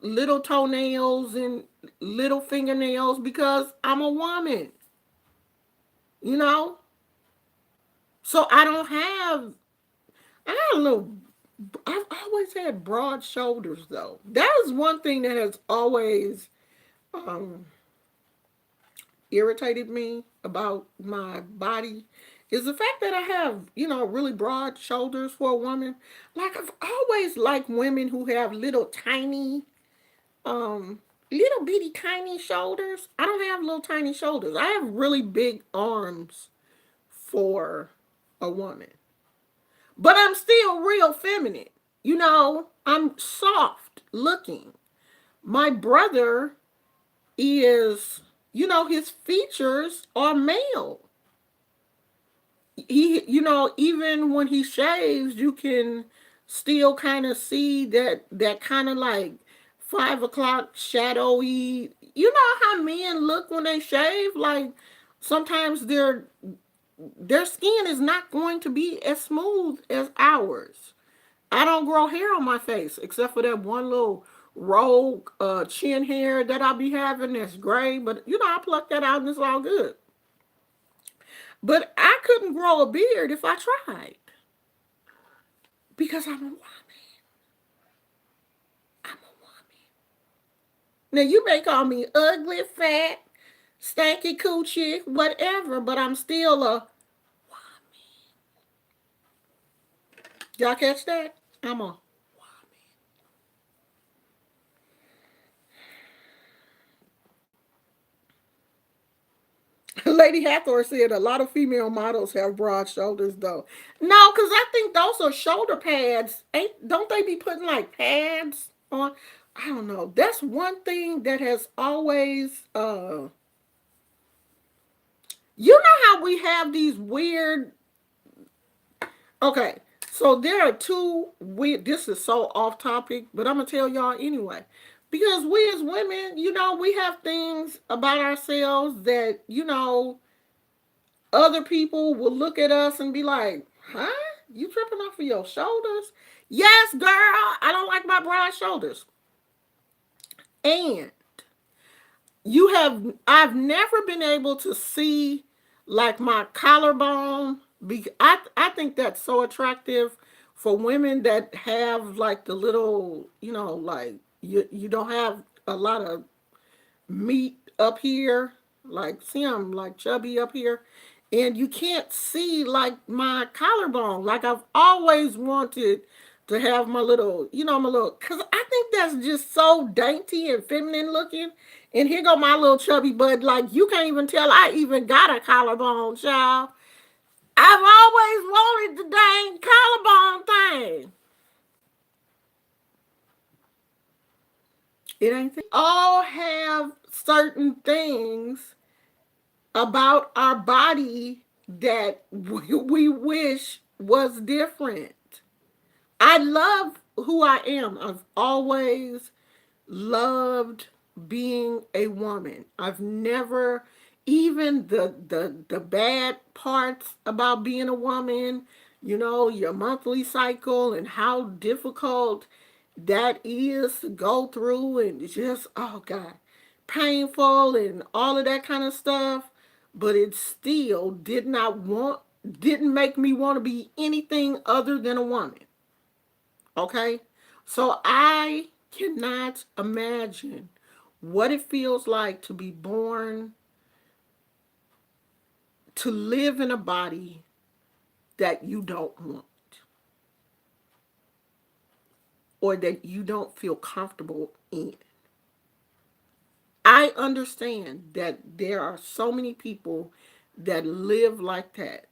little toenails and little fingernails because I'm a woman, you know? So I got a little, I've always had broad shoulders though. That is one thing that has always um, irritated me about my body is the fact that I have, really broad shoulders for a woman. Like I've always liked women who have um, little bitty tiny shoulders. I don't have little tiny shoulders. I have really big arms for a woman. But I'm still real feminine. I'm soft looking. My brother is, his features are male. Even when he shaves, you can still kind of see that kind of like 5 o'clock shadowy. You know how men look when they shave? Like sometimes their skin is not going to be as smooth as ours. I don't grow hair on my face except for that one little rogue chin hair that I'll be having that's gray. But I pluck that out and it's all good. But I couldn't grow a beard if I tried because I'm a woman. I'm a woman. Now you may call me ugly, fat, stanky coochie, whatever, but I'm still a woman. Y'all catch that? I'm a Lady Hathor said a lot of female models have broad shoulders though. No, because I think those are shoulder pads. Don't they be putting like pads on? I don't know. That's one thing that has always you know how we have these weird okay. So there are two weird this is so off topic, but I'm gonna tell y'all anyway. Because we as women, we have things about ourselves that, other people will look at us and be like, huh? You tripping off of your shoulders? Yes, girl. I don't like my broad shoulders. And I've never been able to see like my collarbone. I think that's so attractive for women that have like the little, like you don't have a lot of meat up here, like see I'm like chubby up here, and you can't see like my collarbone. Like I've always wanted to have my little, cause I think that's just so dainty and feminine looking. And here go my little chubby bud. Like you can't even tell I even got a collarbone, child. I've always wanted the dang collarbone thing. It ain't. All have certain things about our body that we wish was different. I love who I am. I've always loved being a woman. I've never, even the bad parts about being a woman, your monthly cycle and how difficult that is to go through, and it's just, oh God, painful and all of that kind of stuff. But it still didn't make me want to be anything other than a woman. Okay? So I cannot imagine what it feels like to be born, to live in a body that you don't want or that you don't feel comfortable in. I understand that there are so many people that live like that.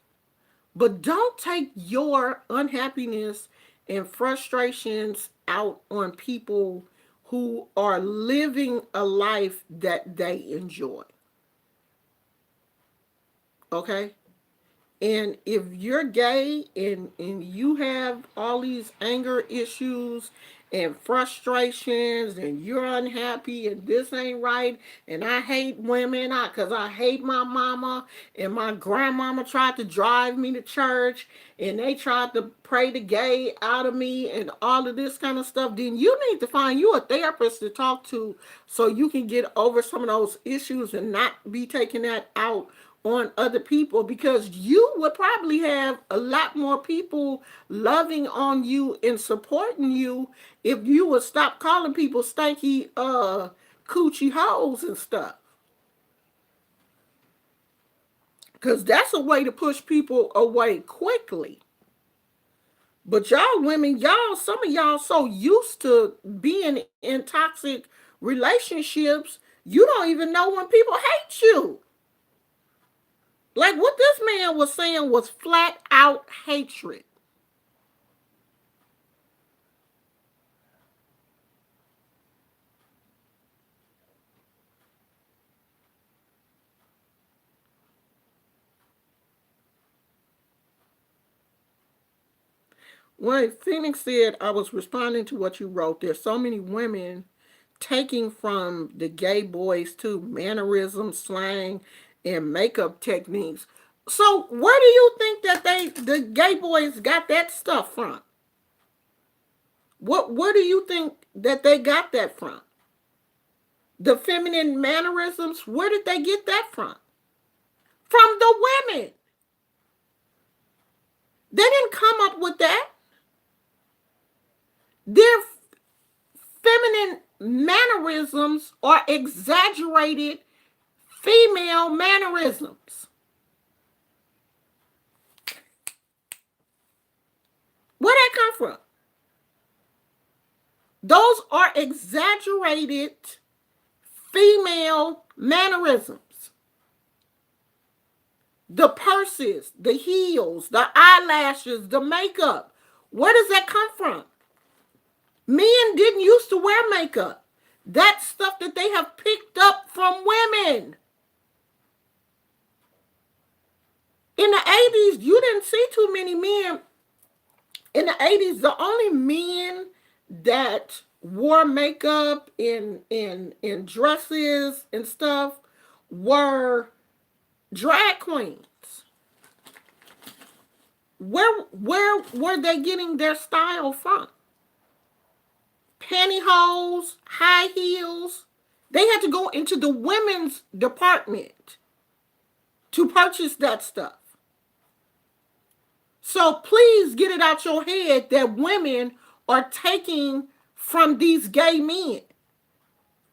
But don't take your unhappiness and frustrations out on people who are living a life that they enjoy. Okay? And if you're gay and you have all these anger issues and frustrations and you're unhappy and this ain't right and I hate women because I hate my mama and my grandmama tried to drive me to church and they tried to pray the gay out of me and all of this kind of stuff, then you need to find you a therapist to talk to so you can get over some of those issues and not be taking that out on other people, because you would probably have a lot more people loving on you and supporting you if you would stop calling people stanky coochie hoes and stuff, because that's a way to push people away quickly. But y'all women, some of y'all so used to being in toxic relationships, you don't even know when people hate you. Like what this man was saying was flat out hatred. When Phoenix said, I was responding to what you wrote. There's so many women taking from the gay boys to mannerisms, slang, and makeup techniques. So where do you think that the gay boys got that stuff from? Where do you think that they got that from? The feminine mannerisms, where did they get that from? From the women. They didn't come up with that. Their feminine mannerisms are exaggerated female mannerisms. Where that come from? Those are exaggerated female mannerisms. The purses, the heels, the eyelashes, the makeup. Where does that come from? Men didn't used to wear makeup. That's stuff that they have picked up from women. In the 80s, you didn't see too many men. In the 80s, the only men that wore makeup in dresses and stuff were drag queens. Where were they getting their style from? Pantyhose, high heels. They had to go into the women's department to purchase that stuff. So please get it out your head that women are taking from these gay men.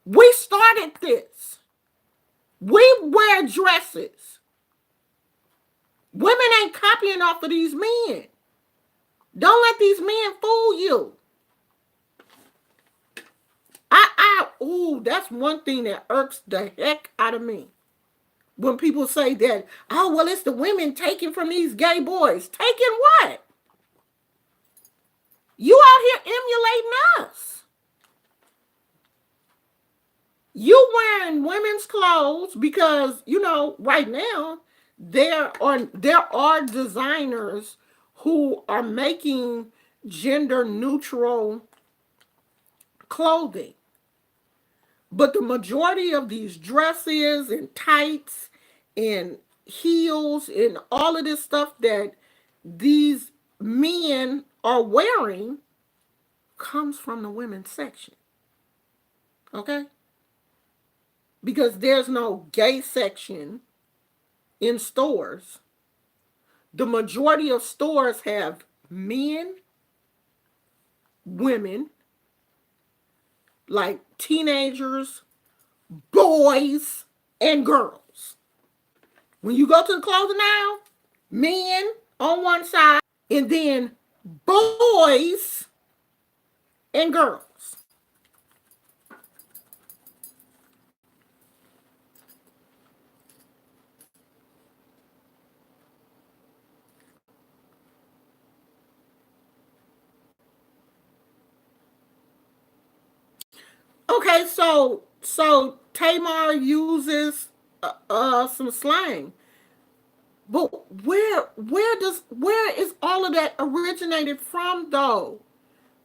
We started this. We wear dresses. Women ain't copying off of these men. Don't let these men fool you. Ooh, that's one thing that irks the heck out of me. When people say that, oh, well, it's the women taking from these gay boys. Taking what? You out here emulating us. You wearing women's clothes because, right now, there are designers who are making gender neutral clothing. But the majority of these dresses and tights and heels and all of this stuff that these men are wearing comes from the women's section. Okay? Because there's no gay section in stores. The majority of stores have men, women, like teenagers, boys, and girls. When you go to the clothing aisle, men on one side, and then boys and girls. Okay, so Tamar uses some slang, but where is all of that originated from though?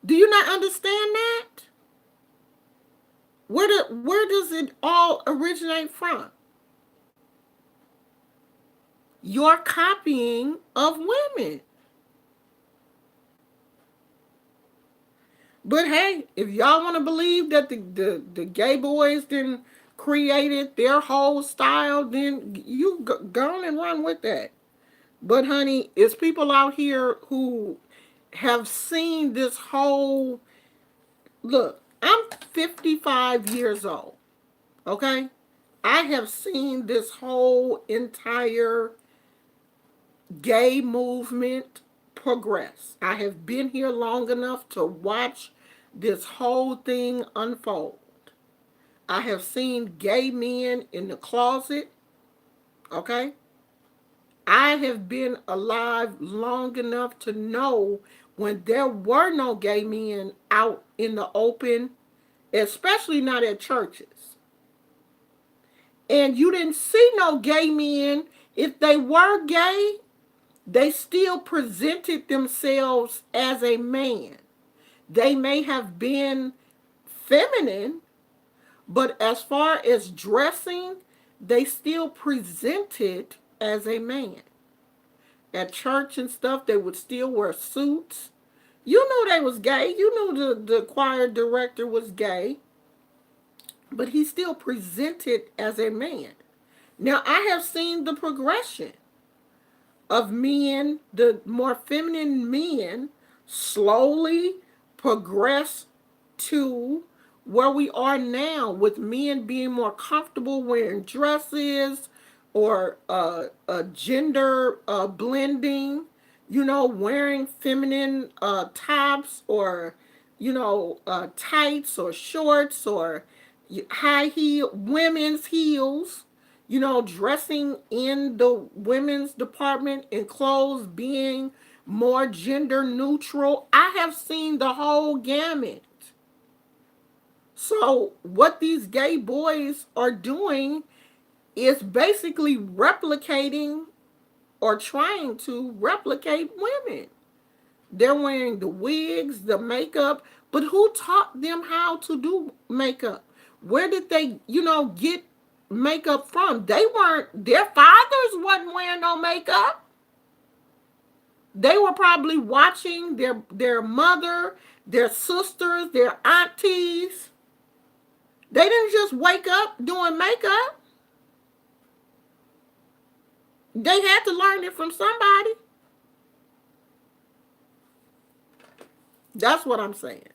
Do you not understand that? Where does it all originate from? Your copying of women. But hey, if y'all want to believe that the gay boys then created their whole style, then you go on and run with that. But honey, it's people out here who have seen this whole look. I'm 55 years old. Okay? I have seen this whole entire gay movement progress. I have been here long enough to watch this whole thing unfold. I have seen gay men in the closet. Okay? I have been alive long enough to know when there were no gay men out in the open, especially not at churches. And you didn't see no gay men. If they were gay, they still presented themselves as a man. They may have been feminine, but as far as dressing, they still presented as a man. At church and stuff, they would still wear suits. You knew they was gay. You knew the choir director was gay, but he still presented as a man. Now, I have seen the progression of men, the more feminine men, slowly progress to where we are now, with men being more comfortable wearing dresses or gender blending, wearing feminine tops or, tights or shorts or high heel, women's heels, dressing in the women's department and clothes being more gender neutral. I have seen the whole gamut. So, what these gay boys are doing is basically replicating or trying to replicate women. They're wearing the wigs, the makeup, but who taught them how to do makeup? Where did they, get makeup from? Their fathers wasn't wearing no makeup. They were probably watching their mother, their sisters, their aunties. They didn't just wake up doing makeup. They had to learn it from somebody. That's what I'm saying.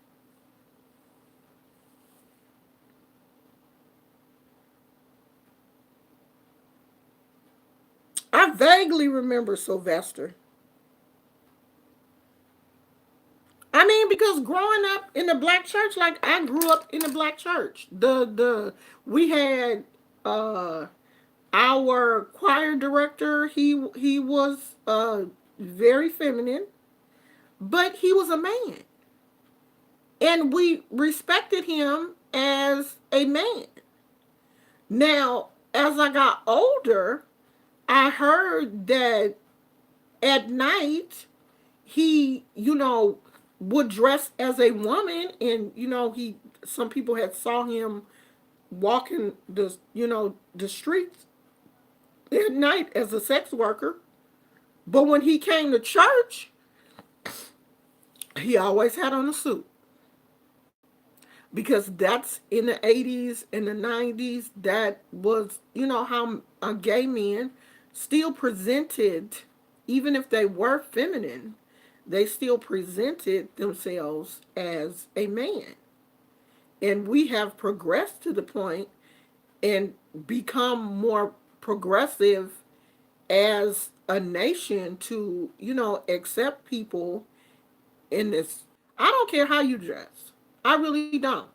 I vaguely remember Sylvester. I mean, because growing up in the black church, like I grew up in the black church. The we had uh our choir director. He was very feminine, but he was a man, and we respected him as a man. Now, as I got older, I heard that at night he, would dress as a woman, and he some people had saw him walking the streets at night as a sex worker. But when he came to church, he always had on a suit, because that's in the 80s and the 90s. That was, how gay men still presented, even if they were feminine, they still presented themselves as a man. And we have progressed to the point and become more progressive as a nation to, accept people in this. I don't care how you dress. I really don't.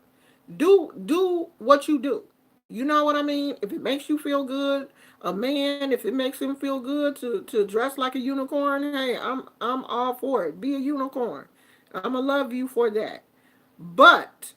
Do what you do. You know what I mean? If it makes you feel good, a man, if it makes him feel good to dress like a unicorn, hey, I'm all for it. Be a unicorn. I'ma love you for that. But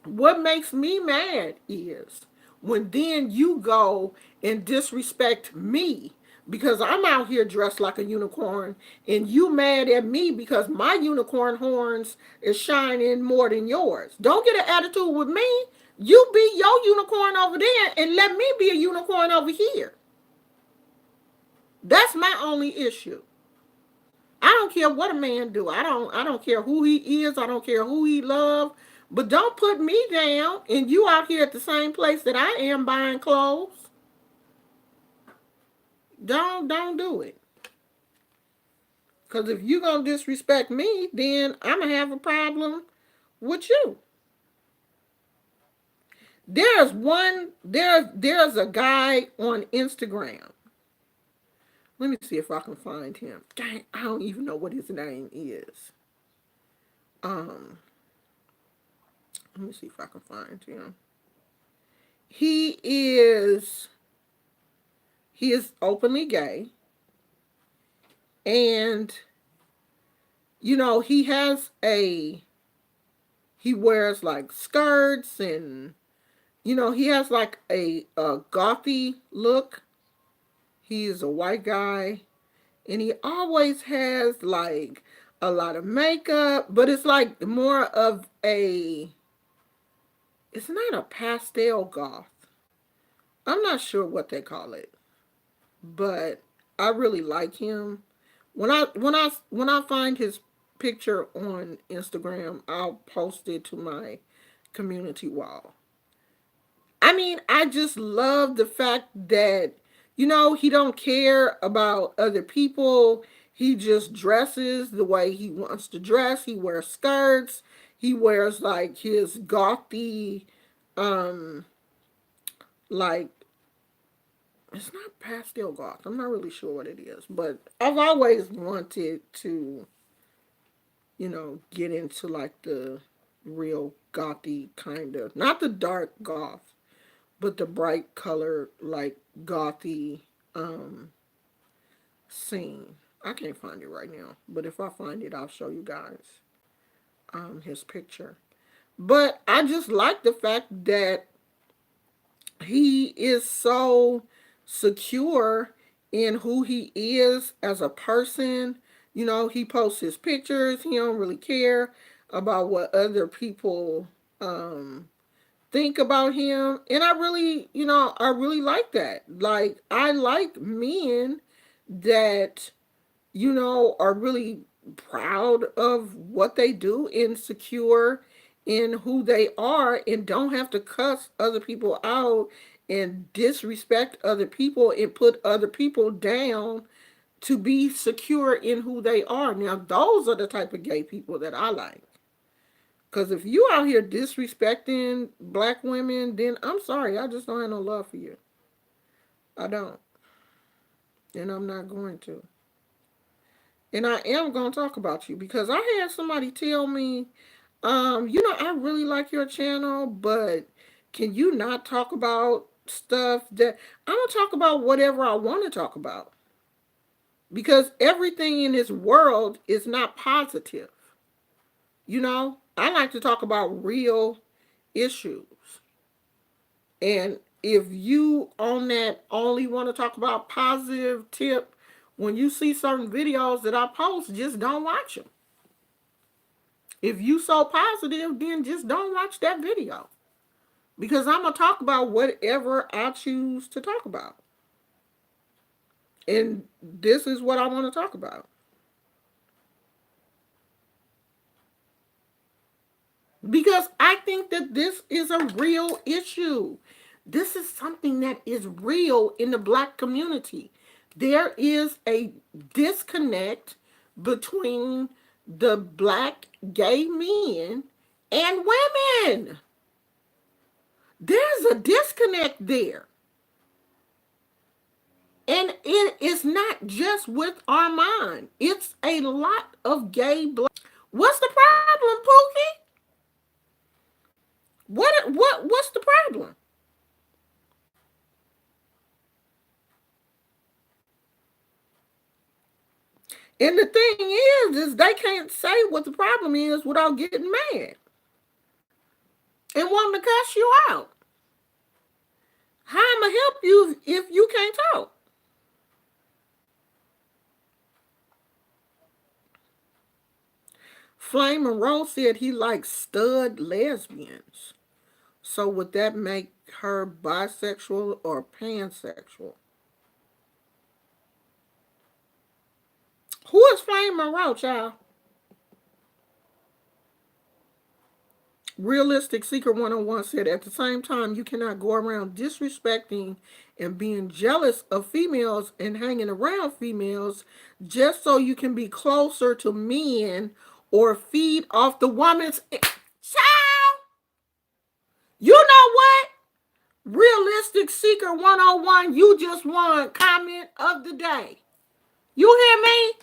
what makes me mad is when then you go and disrespect me because I'm out here dressed like a unicorn, and you mad at me because my unicorn horns is shining more than yours. Don't get an attitude with me. You be your unicorn over there and let me be a unicorn over here. That's my only issue. I don't care what a man do. I don't care who he is. I don't care who he love. But don't put me down and you out here at the same place that I am buying clothes. Don't do it. Cause if you gonna disrespect me, then I'm gonna have a problem with you. There's a guy on Instagram. Let me see if I can find him. Dang, I don't even know what his name is. Um, Let me see if I can find him. He is he is openly gay, and he has a he wears like skirts, and he has like a gothy look. He is a white guy, and he always has like a lot of makeup, but it's like more of a it's not a pastel goth. I'm not sure what they call it, but I really like him. When I find his picture on Instagram, I'll post it to my community wall. I mean, I just love the fact that he don't care about other people. He just dresses the way he wants to dress. He wears skirts. He wears like his gothy, um, like it's not pastel goth. I'm not really sure what it is, but I've always wanted to, get into like the real gothy kind of, not the dark goth, but the bright color like gothy scene. I can't find it right now, but if I find it, I'll show you guys his picture. But I just like the fact that he is so secure in who he is as a person. He posts his pictures. He don't really care about what other people think about him. And I really like that. Like, I like men that, are really proud of what they do and secure in who they are and don't have to cuss other people out and disrespect other people and put other people down to be secure in who they are. Now, those are the type of gay people that I like. Because if you out here disrespecting black women, then I'm sorry, I just don't have no love for you. I don't. And I'm not going to. And I am going to talk about you because I had somebody tell me, I really like your channel, but can you not talk about stuff that I'm going to talk about whatever I want to talk about? Because everything in this world is not positive. I like to talk about real issues. And if you on that only want to talk about positive tip, when you see certain videos that I post, just don't watch them. If you so positive, then just don't watch that video. Because I'm going to talk about whatever I choose to talk about. And this is what I want to talk about. Because I think that this is a real issue. This is something that is real in the black community. There is a disconnect between the black gay men and women. There's a disconnect there. And it is not just with Armand. It's a lot of gay black. What's the problem, Pookie? What's the problem? And the thing is they can't say what the problem is without getting mad and wanting to cuss you out. How am I gonna help you if you can't talk? Flame Monroe said he likes stud lesbians. So would that make her bisexual or pansexual? Who is Flame Monroe, child? Realistic Seeker 101 said at the same time, you cannot go around disrespecting and being jealous of females and hanging around females just so you can be closer to men or feed off the woman's child. You know what? Realistic Seeker 101, you just won comment of the day. You hear me?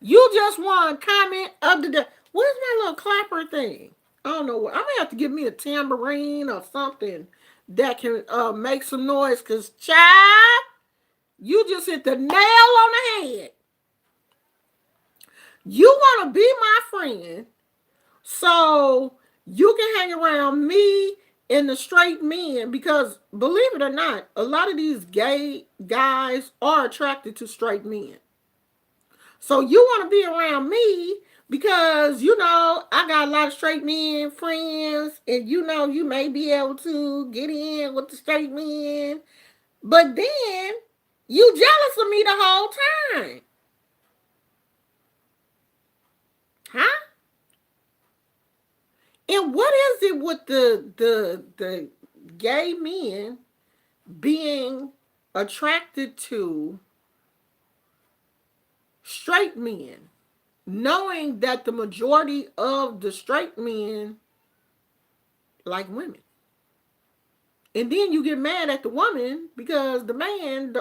You just won comment of the day. Where's my little clapper thing? I don't know what. I'm gonna have to give me a tambourine or something that can make some noise. Cause child, you just hit the nail on the head. You want to be my friend, so you can hang around me and the straight men. Because believe it or not, a lot of these gay guys are attracted to straight men. So you want to be around me because, I got a lot of straight men friends and, you may be able to get in with the straight men. But then you jealous of me the whole time. Huh? And what is it with the gay men being attracted to straight men, knowing that the majority of the straight men like women? And then you get mad at the woman because the man.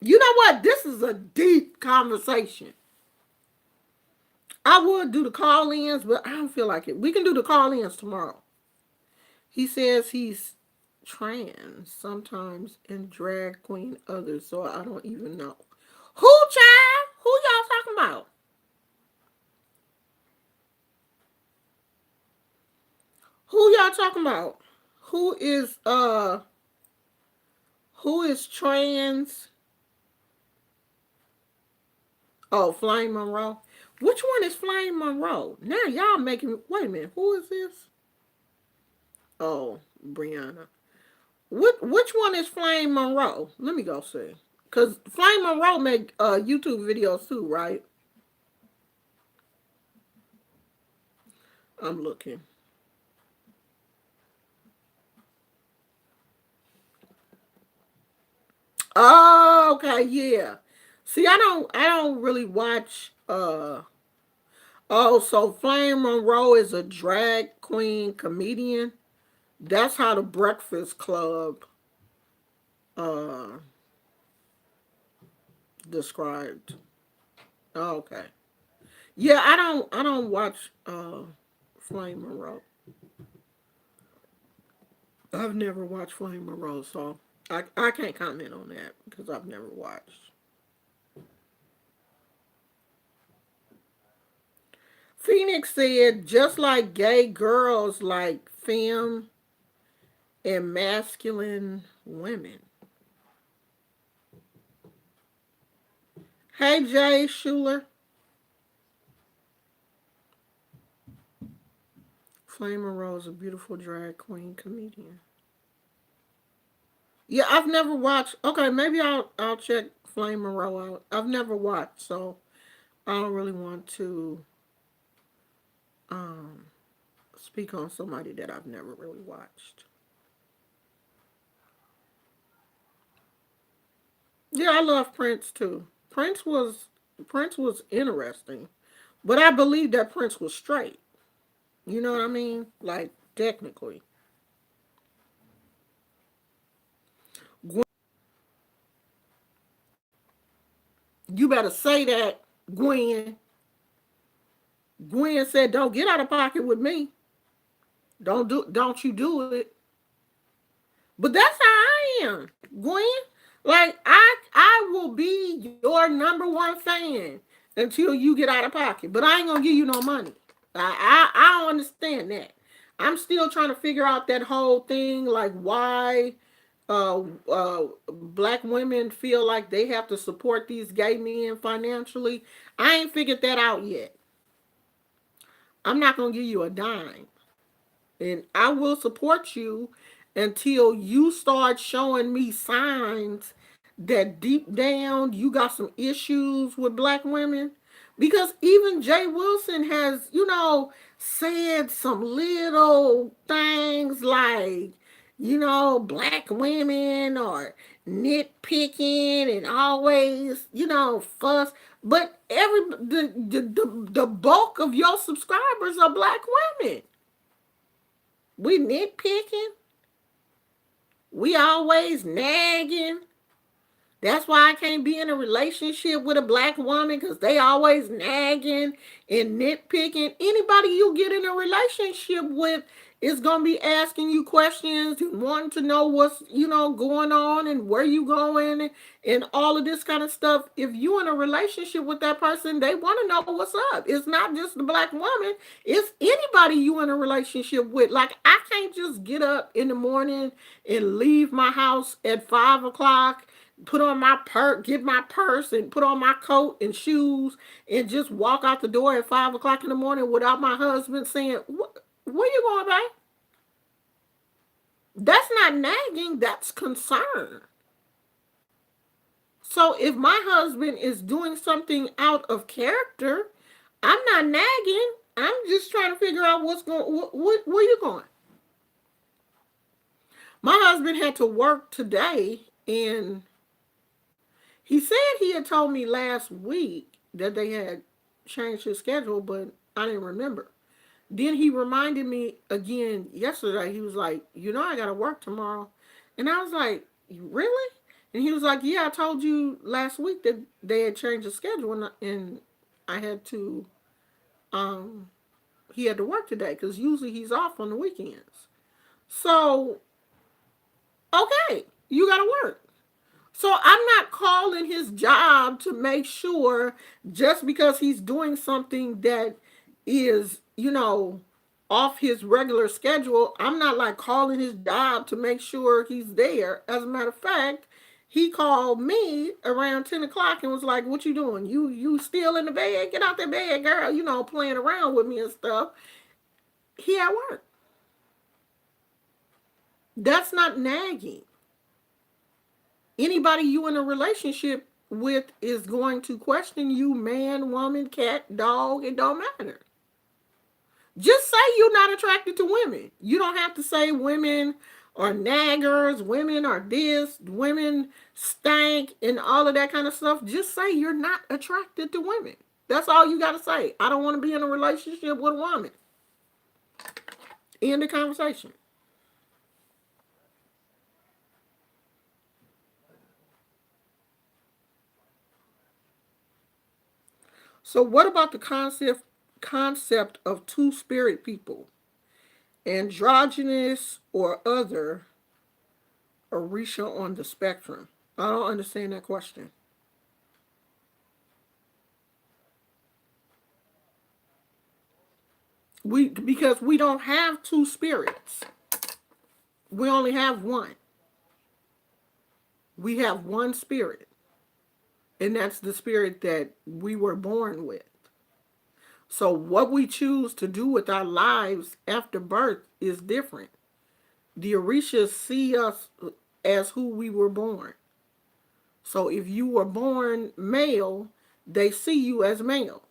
You know what? This is a deep conversation. I would do the call ins, but I don't feel like it. We can do the call ins tomorrow. He says he's trans sometimes and drag queen others, so I don't even know. Who, child? Who y'all talking about? Who y'all talking about? Who is uh who is trans? Oh, Flame Monroe. Which one is Flame Monroe? Now y'all making wait a minute, who is this? Oh, Brianna. Which one is Flame Monroe? Let me go see. Cause Flame Monroe make YouTube videos too, right? I'm looking. Oh, okay, yeah. See, I don't really watch oh, so Flame Monroe is a drag queen comedian. That's how the Breakfast Club uh described. Oh, okay. Yeah, I don't watch Flame Monroe. I've never watched Flame Monroe, so I can't comment on that because I've never watched. Phoenix said just like gay girls like femme and masculine women. Hey Jay Schuler. Flame Monroe is a beautiful drag queen comedian. Yeah, I've never watched. Okay, maybe I'll check Flame Monroe out. I've never watched, so I don't really want to um speak on somebody that I've never really watched. Yeah, I love Prince too. Prince was interesting, but I believe that Prince was straight. You know what I mean? Like technically, you better say that, Gwen. Gwen said, "Don't get out of pocket with me. Don't you do it." But that's how I am, Gwen. Like I will be your number one fan until you get out of pocket. But I ain't gonna give you no money. I don't understand that. I'm still trying to figure out that whole thing, like why black women feel like they have to support these gay men financially. I ain't figured that out yet. I'm not gonna give you a dime. And I will support you until you start showing me signs that deep down you got some issues with black women. Because even Jay Wilson has, said some little things like, black women are nitpicking and always, fuss. But the bulk of your subscribers are black women. We nitpicking. We always nagging. That's why I can't be in a relationship with a black woman because they always nagging and nitpicking. Anybody you get in a relationship with is gonna be asking you questions and wanting to know what's going on and where you going and all of this kind of stuff. If you in a relationship with that person, they want to know what's up. It's not just the black woman. It's anybody you in a relationship with. Like I can't just get up in the morning and leave my house at 5 o'clock, put on my get my purse and put on my coat and shoes and just walk out the door at 5 o'clock in the morning without my husband saying, where you going, babe? That's not nagging, that's concern. So if my husband is doing something out of character, I'm not nagging. I'm just trying to figure out what's going, where you going? My husband had to work today, and he said he had told me last week that they had changed his schedule, but I didn't remember. Then he reminded me again yesterday. He was like, I got to work tomorrow. And I was like, really? And he was like, yeah, I told you last week that they had changed the schedule, and I had to, um, he had to work today because usually he's off on the weekends. So, okay, you got to work. So I'm not calling his job to make sure just because he's doing something that is, off his regular schedule. I'm not like calling his job to make sure he's there. As a matter of fact, he called me around 10 o'clock and was like, what you doing? You still in the bed? Get out that bed, girl, playing around with me and stuff. He at work. That's not nagging. Anybody you in a relationship with is going to question you, man, woman, cat, dog. It don't matter. Just say you're not attracted to women. You don't have to say women are naggers, women are this, women stank, and all of that kind of stuff, just say you're not attracted to women. That's all you got to say. I don't want to be in a relationship with a woman. End the conversation. So what about the concept of two spirit people, androgynous or other, Orisha on the spectrum? I don't understand that question. We Because we don't have two spirits. We only have one. We have one spirit, and that's the spirit that we were born with. So what we choose to do with our lives after birth is different. The Orishas see us as who we were born. So if you were born male, they see you as male.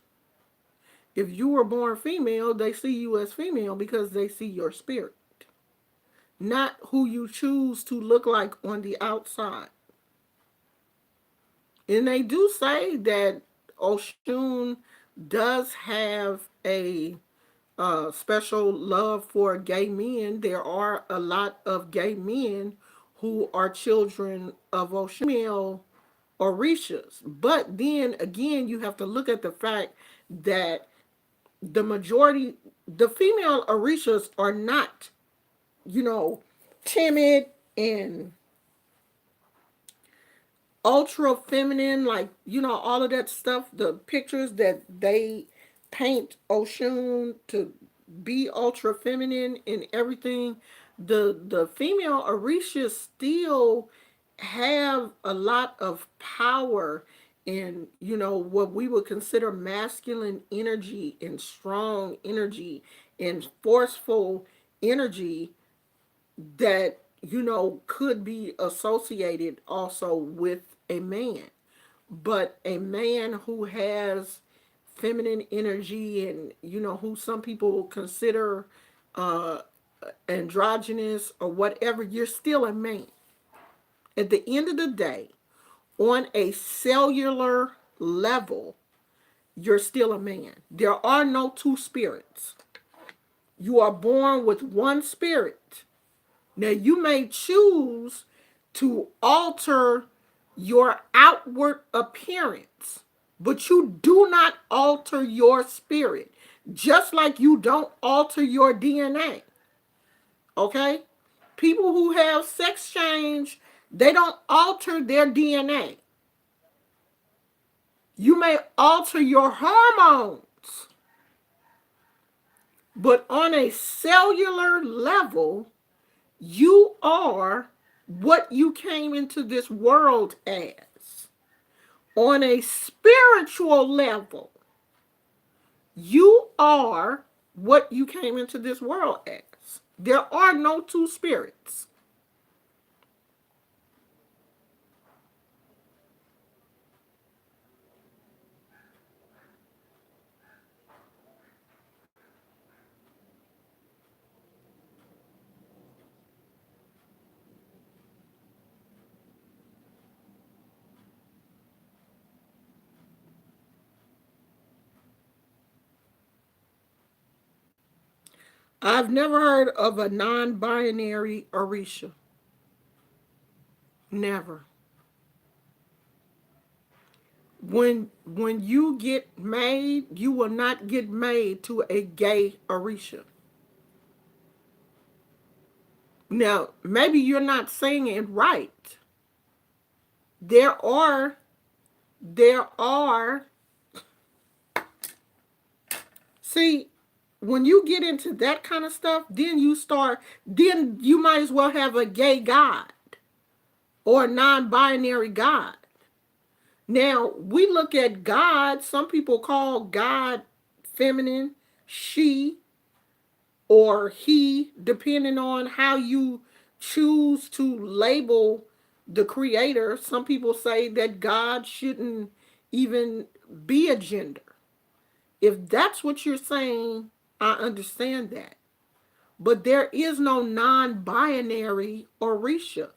If you were born female, they see you as female because they see your spirit, not who you choose to look like on the outside. And they do say that Oshun does have a special love for gay men. There are a lot of gay men who are children of Oshun Orishas. But then again, you have to look at the fact that the majority, the female Orishas are not, you know, timid and ultra feminine, like, all of that stuff, the pictures that they paint Oshun to be ultra feminine and everything. The female Orishas still have a lot of power and, what we would consider masculine energy and strong energy and forceful energy that, could be associated also with a man. But a man who has feminine energy and, who some people consider uh, androgynous or whatever, you're still a man. At the end of the day, on a cellular level, you're still a man. There are no two spirits. You are born with one spirit. Now, you may choose to alter your outward appearance, but you do not alter your spirit, just like you don't alter your DNA. Okay? People who have sex change, they don't alter their DNA. You may alter your hormones, but on a cellular level, you are what you came into this world as. On a spiritual level, you are what you came into this world as. There are no two spirits. I've never heard of a non binary Orisha. Never. When you get made, you will not get made to a gay Orisha. Now, maybe you're not saying it right. There are there are see, when you get into that kind of stuff, then you might as well have a gay god or a non-binary god. Now, we look at God, some people call God feminine, she, or he, depending on how you choose to label the creator. Some people say that God shouldn't even be a gender. If that's what you're saying, I understand that. but there is no non-binary Orisha.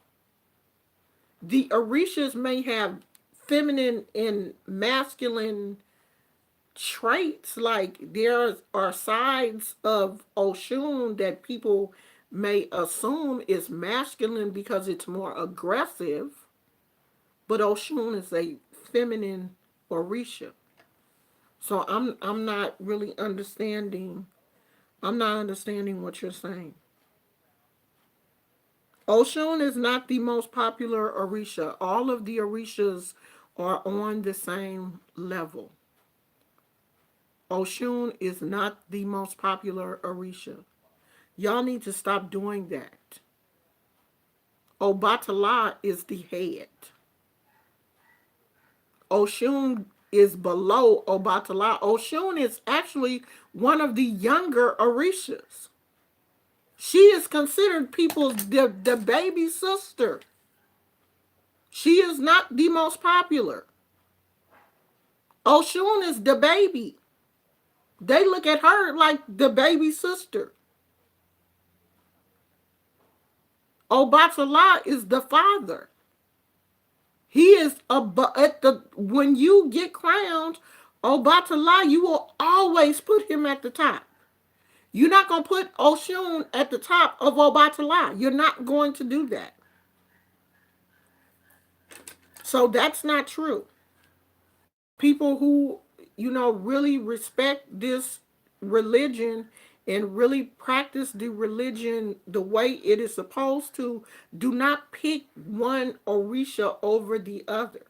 The Orishas may have feminine and masculine traits. Like there are sides of Oshun that people may assume is masculine because it's more aggressive, but Oshun is a feminine Orisha. So I'm not really understanding. I'm not understanding what you're saying. Oshun is not the most popular Orisha. All of the Orishas are on the same level. Oshun is not the most popular Orisha. Y'all need to stop doing that. Obatala is the head. Oshun is below Obatala. Oshun is actually one of the younger Orishas. She is considered people's the baby sister. She is not the most popular. Oshun is the baby. They look at her like the baby sister. Obatala is the father. He is at the when you get crowned, Obatala, you will always put him at the top. You're not going to put Oshun at the top of Obatala. You're not going to do that. So that's not true. People who, really respect this religion and really practice the religion the way it is supposed to, do not pick one Orisha over the other.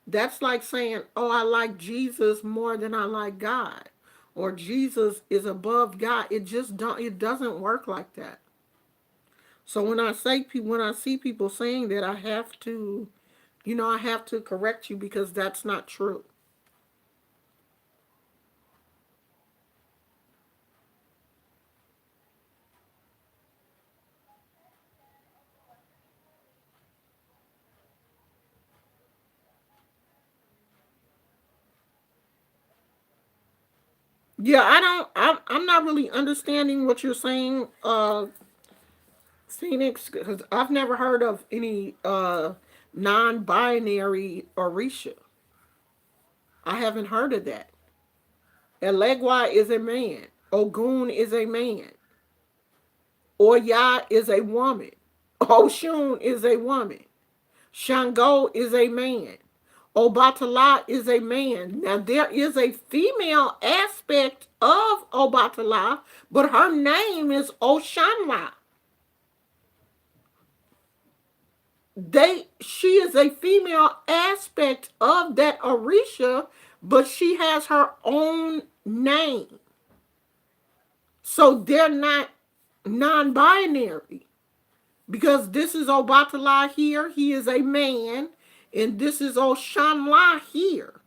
That's like saying, oh, I like Jesus more than I like God, or Jesus is above God. It doesn't work like that. So when I see people saying that, I have to, I have to correct you because that's not true. Yeah, I'm not really understanding what you're saying, Phoenix, because I've never heard of any non-binary Orisha. I haven't heard of that. Elegwa is a man. Ogun is a man. Oya is a woman. Oshun is a woman. Shango is a man. Obatala is a man. Now there is a female aspect of Obatala, but her name is Oshanla. She is a female aspect of that Orisha, but she has her own name. So they're not non-binary. Because this is Obatala here, he is a man, and this is Oshanla here.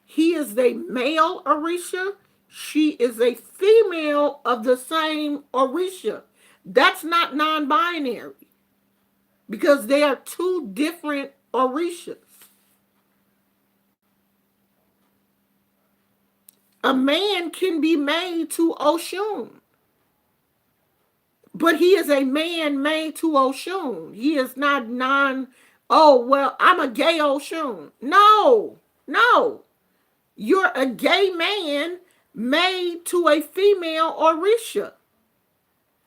He is the male Orisha, she is a female of the same Orisha. That's not non-binary because they are two different Orishas. A man can be made to Oshun, but he is a man made to Oshun. He is not oh, well, I'm a gay Oshun. No, no. You're a gay man made to a female Orisha.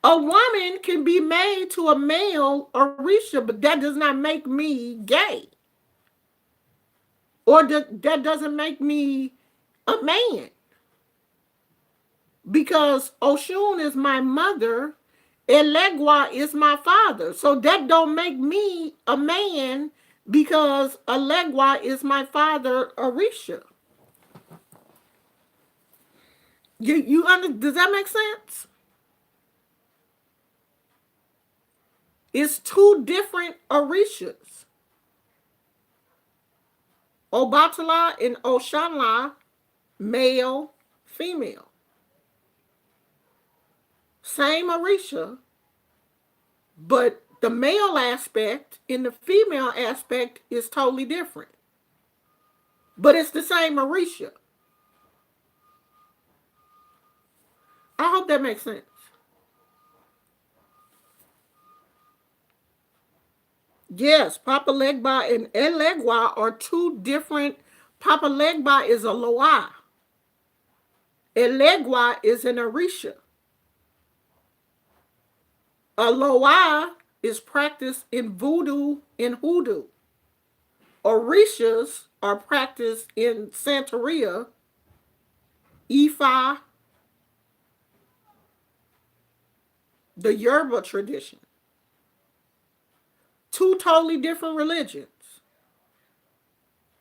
A woman can be made to a male Orisha, but that does not make me gay. Or that doesn't make me a man. Because Oshun is my mother, Elegwa is my father. So that don't make me a man because Elegwa is my father, Orisha. Does that make sense? It's two different Orishas. Obatala and Oshanla, male, female. Same Orisha, but the male aspect and the female aspect is totally different. But it's the same Orisha. I hope that makes sense. Yes, Papa Legba and Elegua are two different. Papa Legba is a Loa. Elegua is an Orisha. A Loa is practiced in voodoo and hoodoo. Orishas are practiced in Santeria, Ifa, the Yoruba tradition. Two totally different religions.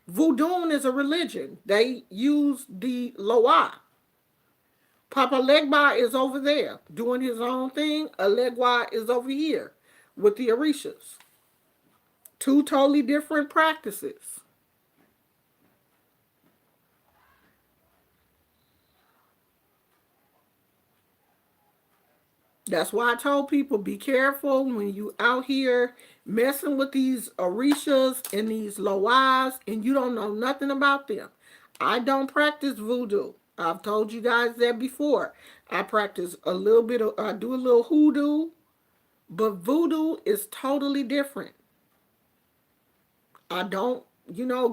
Voodoo is a religion. They use the Loa. Papa Legba is over there doing his own thing. Alegwa is over here with the Orishas. Two totally different practices. That's why I told people be careful when you out here messing with these Orishas and these Loas and you don't know nothing about them. I don't practice voodoo. I've told you guys that before. I practice a little bit of, I do a little hoodoo, but voodoo is totally different. I don't,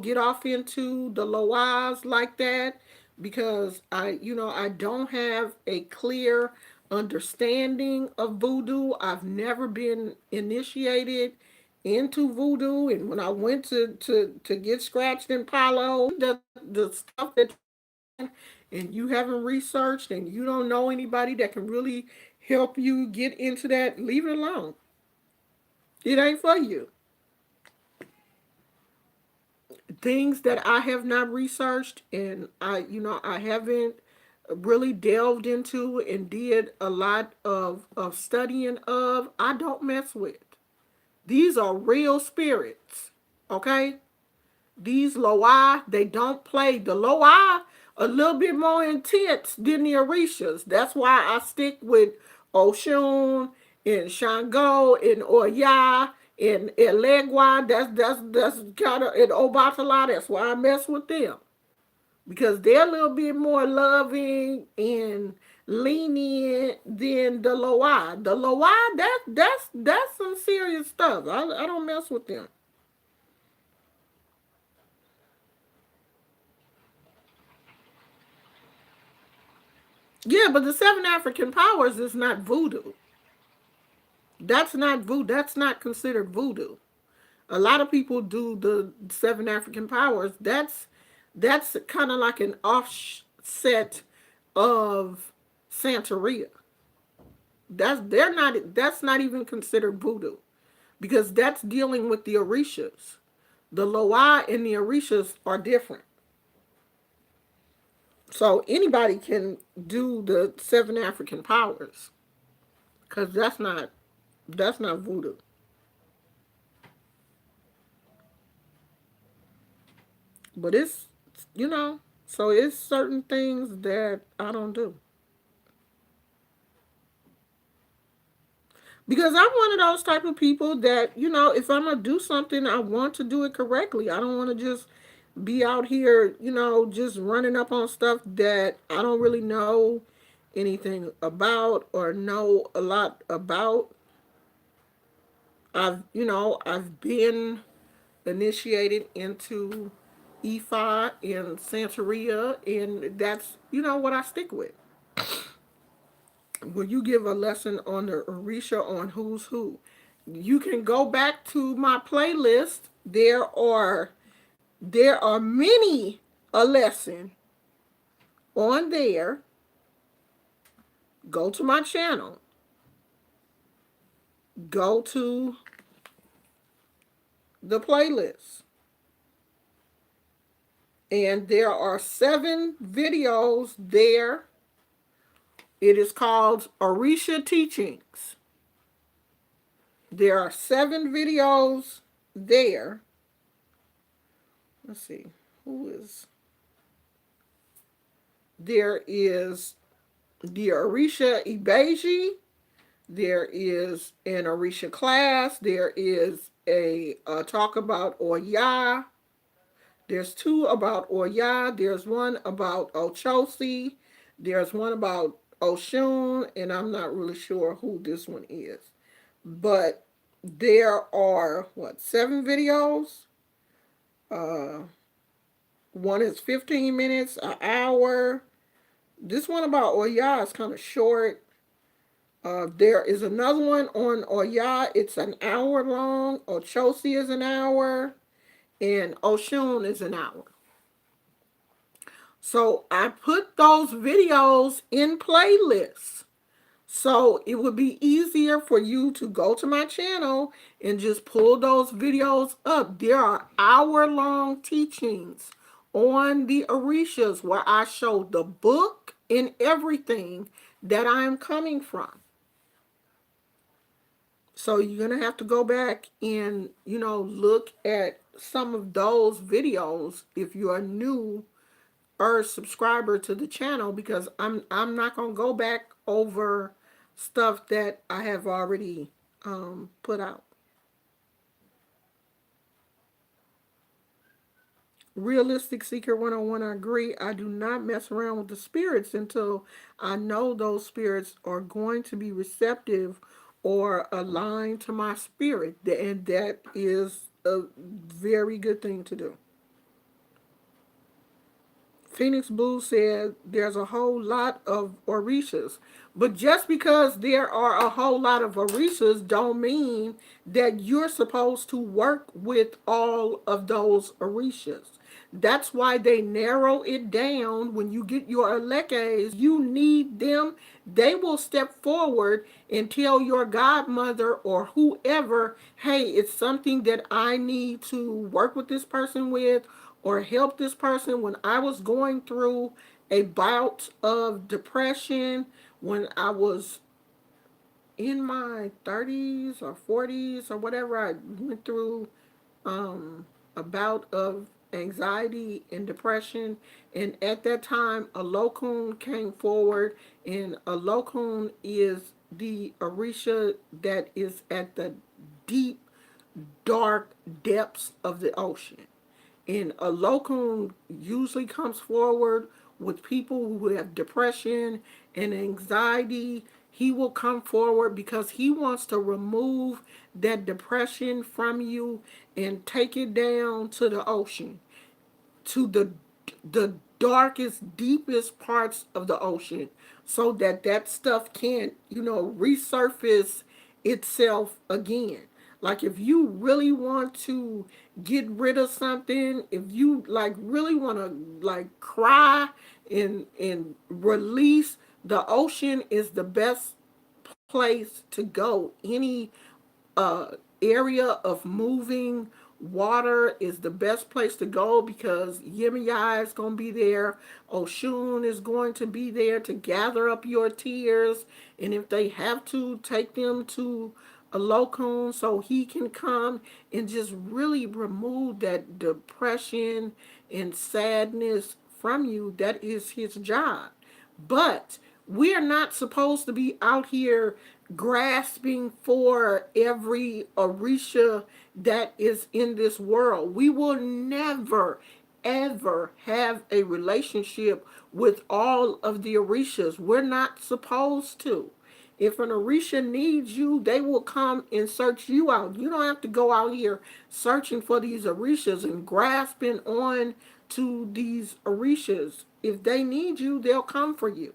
get off into the loas like that because I don't have a clear understanding of voodoo. I've never been initiated into voodoo, and when I went to get scratched in Palo, the stuff that and you haven't researched and you don't know anybody that can really help you get into that, leave it alone. It ain't for you. Things that I have not researched and I haven't really delved into and did a lot of studying of, I don't mess with. These are real spirits. Okay? These Loa, they don't play. The Loa a little bit more intense than the Orishas. That's why I stick with Oshun and Shango and Oya and Elegua. That's kind of, and Obatala. That's why I mess with them. Because they're a little bit more loving and lenient than the Loa. The Loa, that's some serious stuff. I don't mess with them. Yeah, but the seven African powers is not voodoo. That's not voodoo. That's not considered voodoo. A lot of people do the seven African powers. That's kind of like an offset of Santeria. That's not even considered voodoo because that's dealing with the Orishas. The Loa and the Orishas are different. So anybody can do the seven African powers because that's not voodoo. But it's so it's certain things that I don't do because I'm one of those type of people that if I'm gonna do something, I want to do it correctly. I don't want to just be out here, just running up on stuff that I don't really know anything about or know a lot about. I've been initiated into Ifa and Santeria, and that's what I stick with. Will you give a lesson on the Orisha on who's who? You can go back to my playlist. There are many a lesson on there. Go to my channel. Go to the playlist. And there are 7 videos there. It is called Orisha Teachings. There are 7 videos there. Let's see. Who is. There is the Orisha Ibeji. There is an Orisha class. There is a talk about Oya. There's 2 about Oya. There's one about Ochosi. There's one about Oshun, and I'm not really sure who this one is. But there are what, 7 videos. Uh, one is 15 minutes, an hour. This one about Oya is kind of short. There is another one on Oya. It's an hour long. Ochosi is an hour, and Oshun is an hour. So I put those videos in playlists. So it would be easier for you to go to my channel and just pull those videos up. There are hour-long teachings on the Orishas where I show the book and everything that I am coming from. So you're going to have to go back and, look at some of those videos if you are new or subscriber to the channel, because I'm not going to go back over stuff that I have already put out. Realistic Seeker 101, I agree. I do not mess around with the spirits until I know those spirits are going to be receptive or aligned to my spirit. And that is a very good thing to do. Phoenix Blue said there's a whole lot of Orishas. But just because there are a whole lot of Orishas don't mean that you're supposed to work with all of those Orishas. That's why they narrow it down. When you get your Elekes, you need them. They will step forward and tell your godmother or whoever, hey, it's something that I need to work with this person with or help this person. When I was going through a bout of depression, when I was in my 30s or 40s or whatever, I went through a bout of anxiety and depression. And at that time, a Lokun came forward, and a Lokun is the Orisha that is at the deep, dark depths of the ocean. And a Lokun usually comes forward with people who have depression and anxiety. He will come forward because he wants to remove that depression from you and take it down to the ocean, to the darkest, deepest parts of the ocean, so that that stuff can't, resurface itself again. Like if you really want to get rid of something, if you like really want to like cry and release, the ocean is the best place to go. Any uh, area of moving water is the best place to go, because Yemaya is going to be there. Oshun is going to be there to gather up your tears. And if they have to, take them to a Lokun so he can come and just really remove that depression and sadness from you. That is his job. But we are not supposed to be out here grasping for every Orisha that is in this world. We will never, ever have a relationship with all of the Orishas. We're not supposed to. If an Orisha needs you, they will come and search you out. You don't have to go out here searching for these Orishas and grasping on to these Orishas. If they need you, they'll come for you.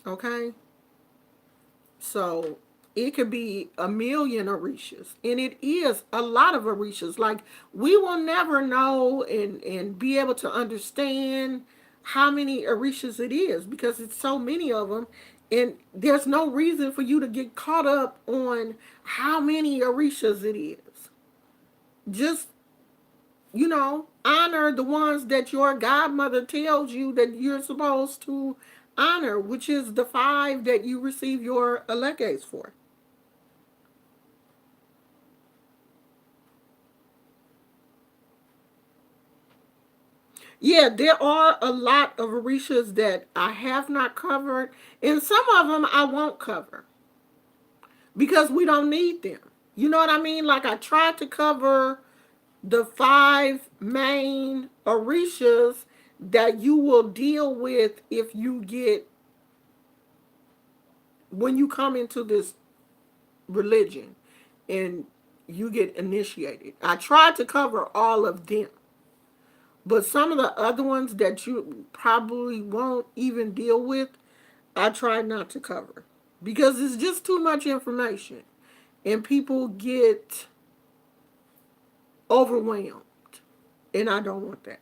Okay? So it could be a million Orishas. And it is a lot of Orishas. Like, we will never know and be able to understand how many Orishas it is, because it's so many of them. And there's no reason for you to get caught up on how many Orishas it is. Just, honor the ones that your godmother tells you that you're supposed to honor, which is the 5 that you receive your Elekes for. Yeah, there are a lot of Orishas that I have not covered, and some of them I won't cover because we don't need them. You know what I mean? Like, I tried to cover the 5 main Orishas that you will deal with if you get, when you come into this religion and you get initiated. I tried to cover all of them, but some of the other ones that you probably won't even deal with, I tried not to cover because it's just too much information and people get overwhelmed, and I don't want that.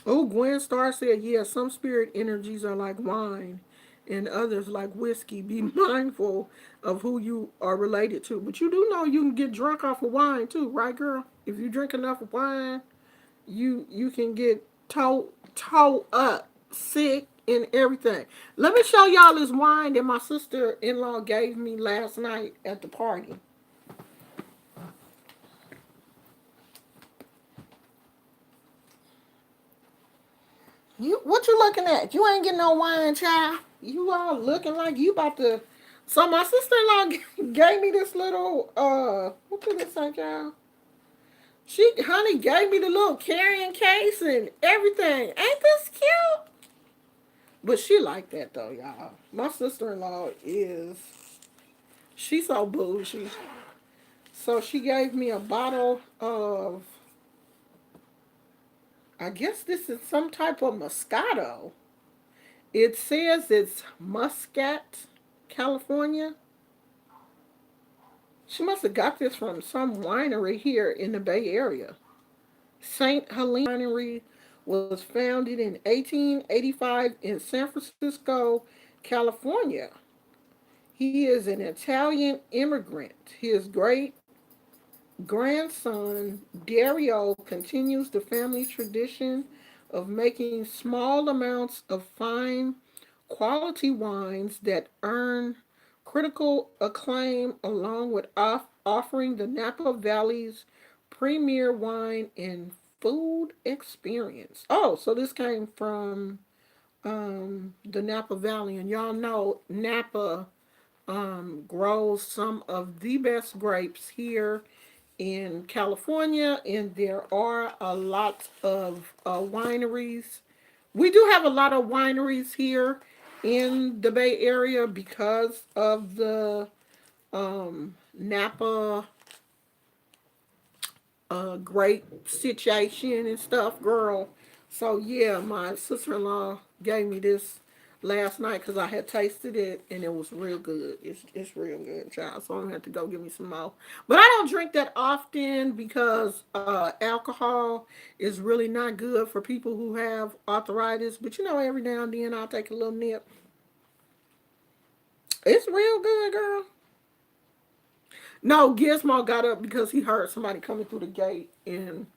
Oh, Gwen Starr said, yeah, some spirit energies are like wine and others like whiskey. Be mindful of who you are related to. But you do know you can get drunk off of wine too, right, girl? If you drink enough of wine, you can get toe up, sick, and everything. Let me show y'all this wine that my sister-in-law gave me last night at the party. You what you looking at? You ain't getting no wine, child. You all looking like you about to. So my sister-in-law gave me this little what did it say, child? She honey gave me the little carrying case and everything. Ain't this cute? But she like that though, y'all. My sister-in-law is she's so bougie. So she gave me a bottle of I guess this is some type of Moscato. It says it's Muscat, California. She must have got this from some winery here in the Bay Area. St. Helena Winery was founded in 1885 in San Francisco, California. He is an Italian immigrant. His great grandson, Dario, continues the family tradition of making small amounts of fine quality wines that earn critical acclaim, along with offering the Napa Valley's premier wine and food experience. Oh, so this came from the Napa Valley, and y'all know Napa grows some of the best grapes here in California, and there are a lot of wineries. We do have a lot of wineries here in the Bay Area because of the Napa grape situation and stuff, girl. So yeah, my sister-in-law gave me this last night because I had tasted it and it was real good. It's real good, child. So I'm gonna have to go get me some more. But I don't drink that often because alcohol is really not good for people who have arthritis. But you know, every now and then I'll take a little nip. It's real good, girl. No, Gizmo got up because he heard somebody coming through the gate and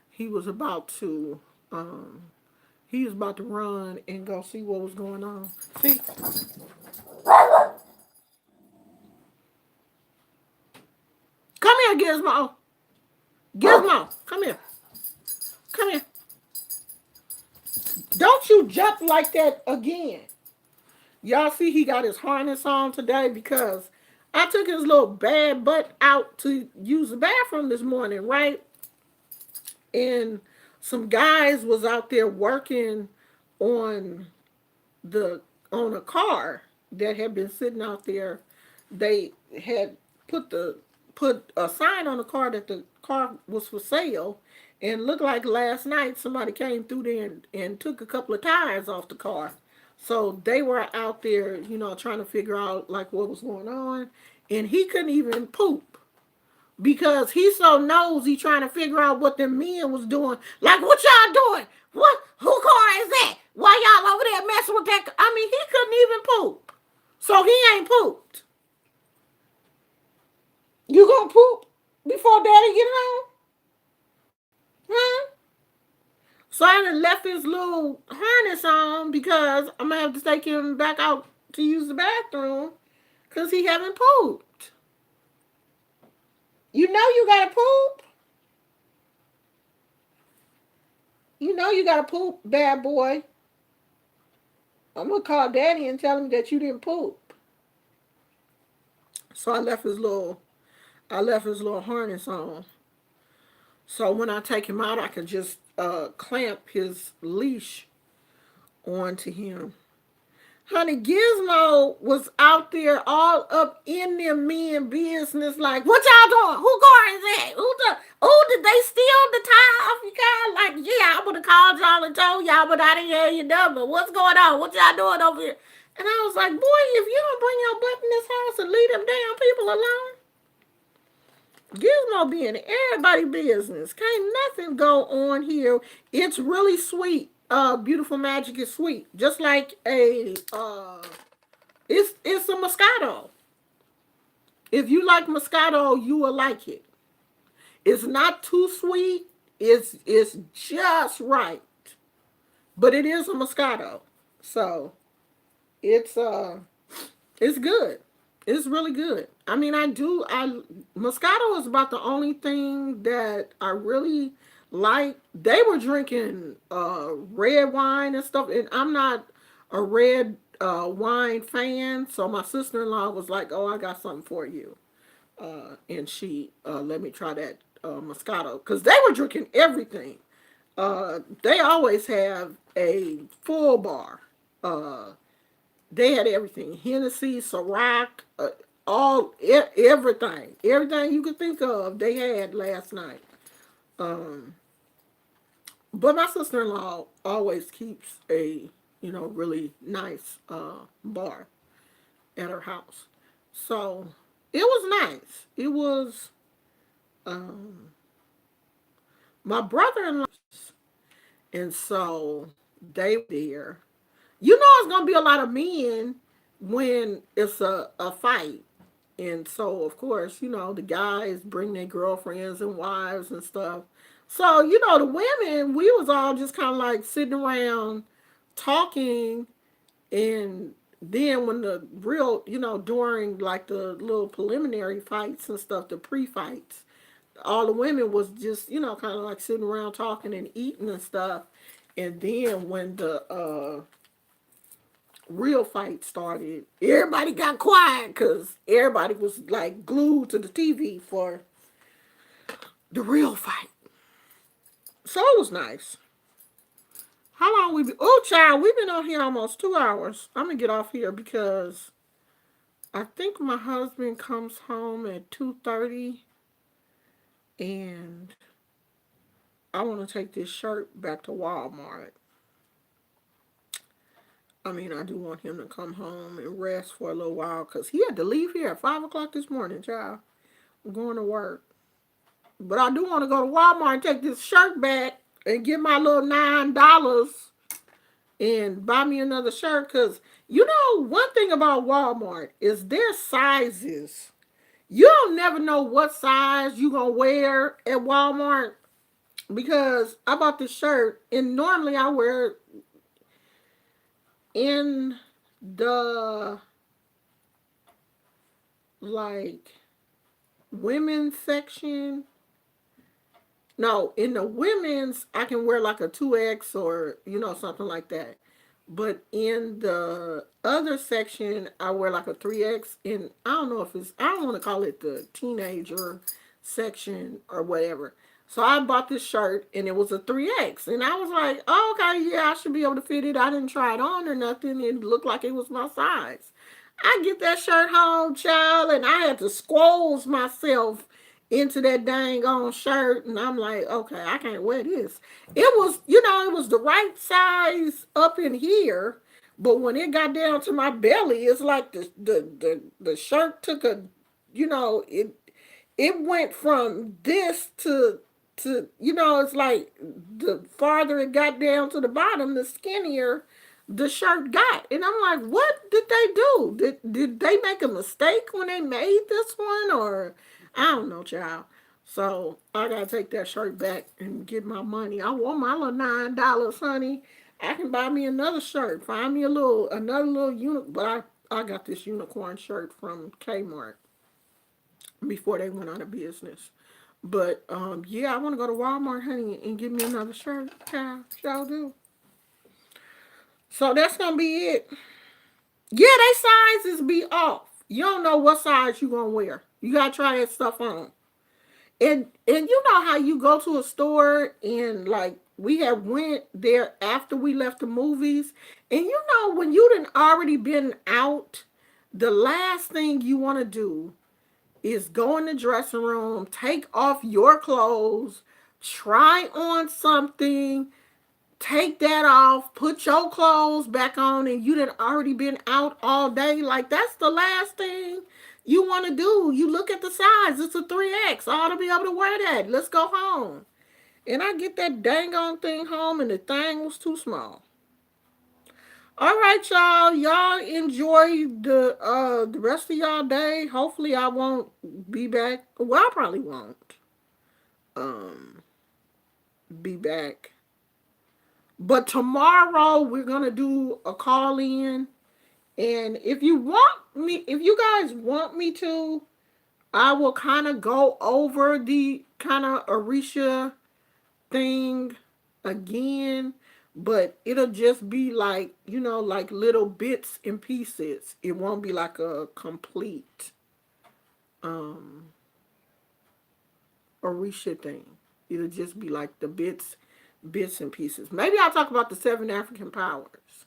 he was about to um he was about to run and go see what was going on. See, come here, Gizmo. Gizmo, come here. Come here. Don't you jump like that again. Y'all see he got his harness on today because I took his little bad butt out to use the bathroom this morning, right? And some guys was out there working on the on a car that had been sitting out there. They had put the put a sign on the car that the car was for sale, and looked like last night somebody came through there and took a couple of tires off the car. So they were out there, trying to figure out like what was going on, and he couldn't even poop because he's so nosy trying to figure out what the men was doing. Like, what y'all doing? What? Who car is that? Why y'all over there messing with that? I mean, he couldn't even poop. So he ain't pooped. You gonna poop before daddy get home? Huh? So I done left his little harness on because I'm gonna have to take him back out to use the bathroom because he haven't pooped. You know you gotta poop. You know you gotta poop, bad boy. I'm gonna call daddy and tell him that you didn't poop. So I left his little harness on. So when I take him out, I can just clamp his leash onto him. Honey, Gizmo was out there all up in them men business. Like, what y'all doing? Who car is that? Oh, did they steal the tire off your car? Like, yeah, I would have called y'all and told y'all, but I didn't hear your number. What's going on? What y'all doing over here? And I was like, boy, if you don't bring your butt in this house and leave them damn people alone, Gizmo be in everybody business. Can't nothing go on here. It's really sweet. Beautiful Magic is sweet. Just like a it's a Moscato. If you like Moscato, you will like it. It's not too sweet. It's just right. But it is a Moscato. So it's it's good. It's really good. I mean, I Moscato is about the only thing that I really like. They were drinking red wine and stuff, and I'm not a red wine fan. So my sister-in-law was like, "Oh, I got something for you," and she let me try that Moscato because they were drinking everything. They always have a full bar. Uh, they had everything: Hennessy, Ciroc, everything you could think of. They had last night. Um, but my sister in law always keeps a really nice bar at her house, so it was nice. It was um, my brother in law, and so they were there. You know, it's gonna be a lot of men when it's a fight. And so, of course, the guys bring their girlfriends and wives and stuff. So, the women, we was all just kind of like sitting around talking. And then when the real, during like the little preliminary fights and stuff, the pre-fights, all the women was just, kind of like sitting around talking and eating and stuff. And then when the real fight started, everybody got quiet because everybody was like glued to the TV for the real fight. So it was nice. How long we been? Oh, child, we've been on here almost 2 hours. I'm gonna get off here because I think my husband comes home at 2:30, and I want to take this shirt back to Walmart. I mean, I do want him to come home and rest for a little while because he had to leave here at 5 o'clock this morning, child. I'm going to work. But I do want to go to Walmart and take this shirt back and get my little $9 and buy me another shirt. Because, one thing about Walmart is their sizes. You don't never know what size you going to wear at Walmart. Because I bought this shirt and normally I wear it in the, like, women's section. No, in the women's, I can wear like a 2X or, something like that. But in the other section, I wear like a 3X. And I don't know if I don't want to call it the teenager section or whatever. So I bought this shirt and it was a 3X. And I was like, oh, okay, yeah, I should be able to fit it. I didn't try it on or nothing. It looked like it was my size. I get that shirt home, child, and I had to squoze myself into that dang on shirt, and I'm like, okay, I can't wear this. It was, it was the right size up in here, but when it got down to my belly, it's like the shirt took a, it went from this to it's like the farther it got down to the bottom, the skinnier the shirt got. And I'm like, what did they do? Did they make a mistake when they made this one? Or I don't know, child. So I gotta take that shirt back and get my money. I want my little $9, honey. I can buy me another shirt. Find me another little unit. But I got this unicorn shirt from Kmart before they went out of business. But yeah, I want to go to Walmart, honey, and get me another shirt. Yeah, shall do. So that's gonna be it. Yeah, they sizes be off. You don't know what size you gonna wear. You gotta try that stuff on. And you know how you go to a store and like We had went there after we left the movies. And you know, when you done already been out, the last thing you want to do is go in the dressing room, take off your clothes, try on something, take that off, put your clothes back on, and you done already been out all day. Like, that's the last thing you want to do. You look at the size, it's a 3X. I ought to be able to wear that. Let's go home. And I get that dang on thing home, and the thing was too small. All right, y'all. Y'all enjoy the rest of y'all day. Hopefully, I won't be back. Well, I probably won't um be back. But tomorrow we're gonna do a call in, and if you guys want me to, I will kind of go over the kind of Orisha thing again, but it'll just be like, like little bits and pieces. It won't be like a complete um Orisha thing. It'll just be like the bits and pieces. Maybe I'll talk about the seven African powers,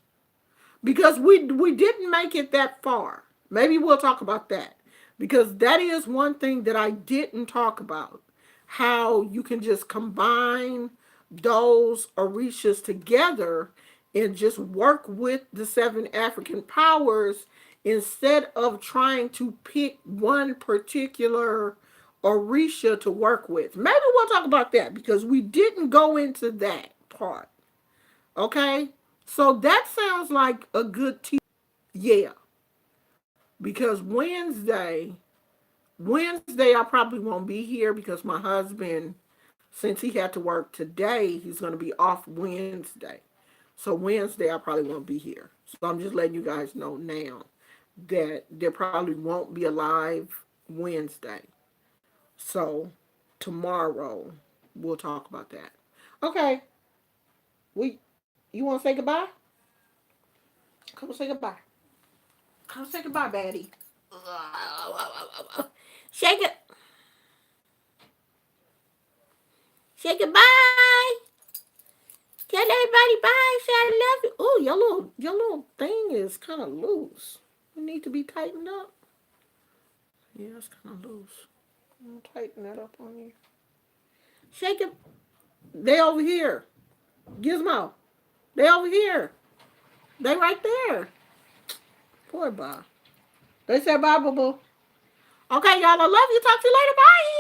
because we didn't make it that far. Maybe we'll talk about that, because that is one thing that I didn't talk about. How you can just combine those orishas together and just work with the seven African powers instead of trying to pick one particular orisha to work with. Maybe we'll talk about that, because we didn't go into that part. Okay? So that sounds like a good yeah. Because Wednesday I probably won't be here, because my husband, since he had to work today, he's going to be off Wednesday. So Wednesday I probably won't be here. So I'm just letting you guys know now that there probably won't be a live Wednesday. So tomorrow we'll talk about that. Okay. You want to say goodbye? Come say goodbye. Come say goodbye, baddie. Shake it. Say goodbye. Tell everybody bye. Say I love you. Oh, your little thing is kind of loose. You need to be tightened up. Yeah, it's kind of loose. I'll tighten that up on you. Shake it. They over here. Gizmo. They over here. They right there. Poor Bob. They said bye, boo boo. Okay, y'all. I love you. Talk to you later. Bye.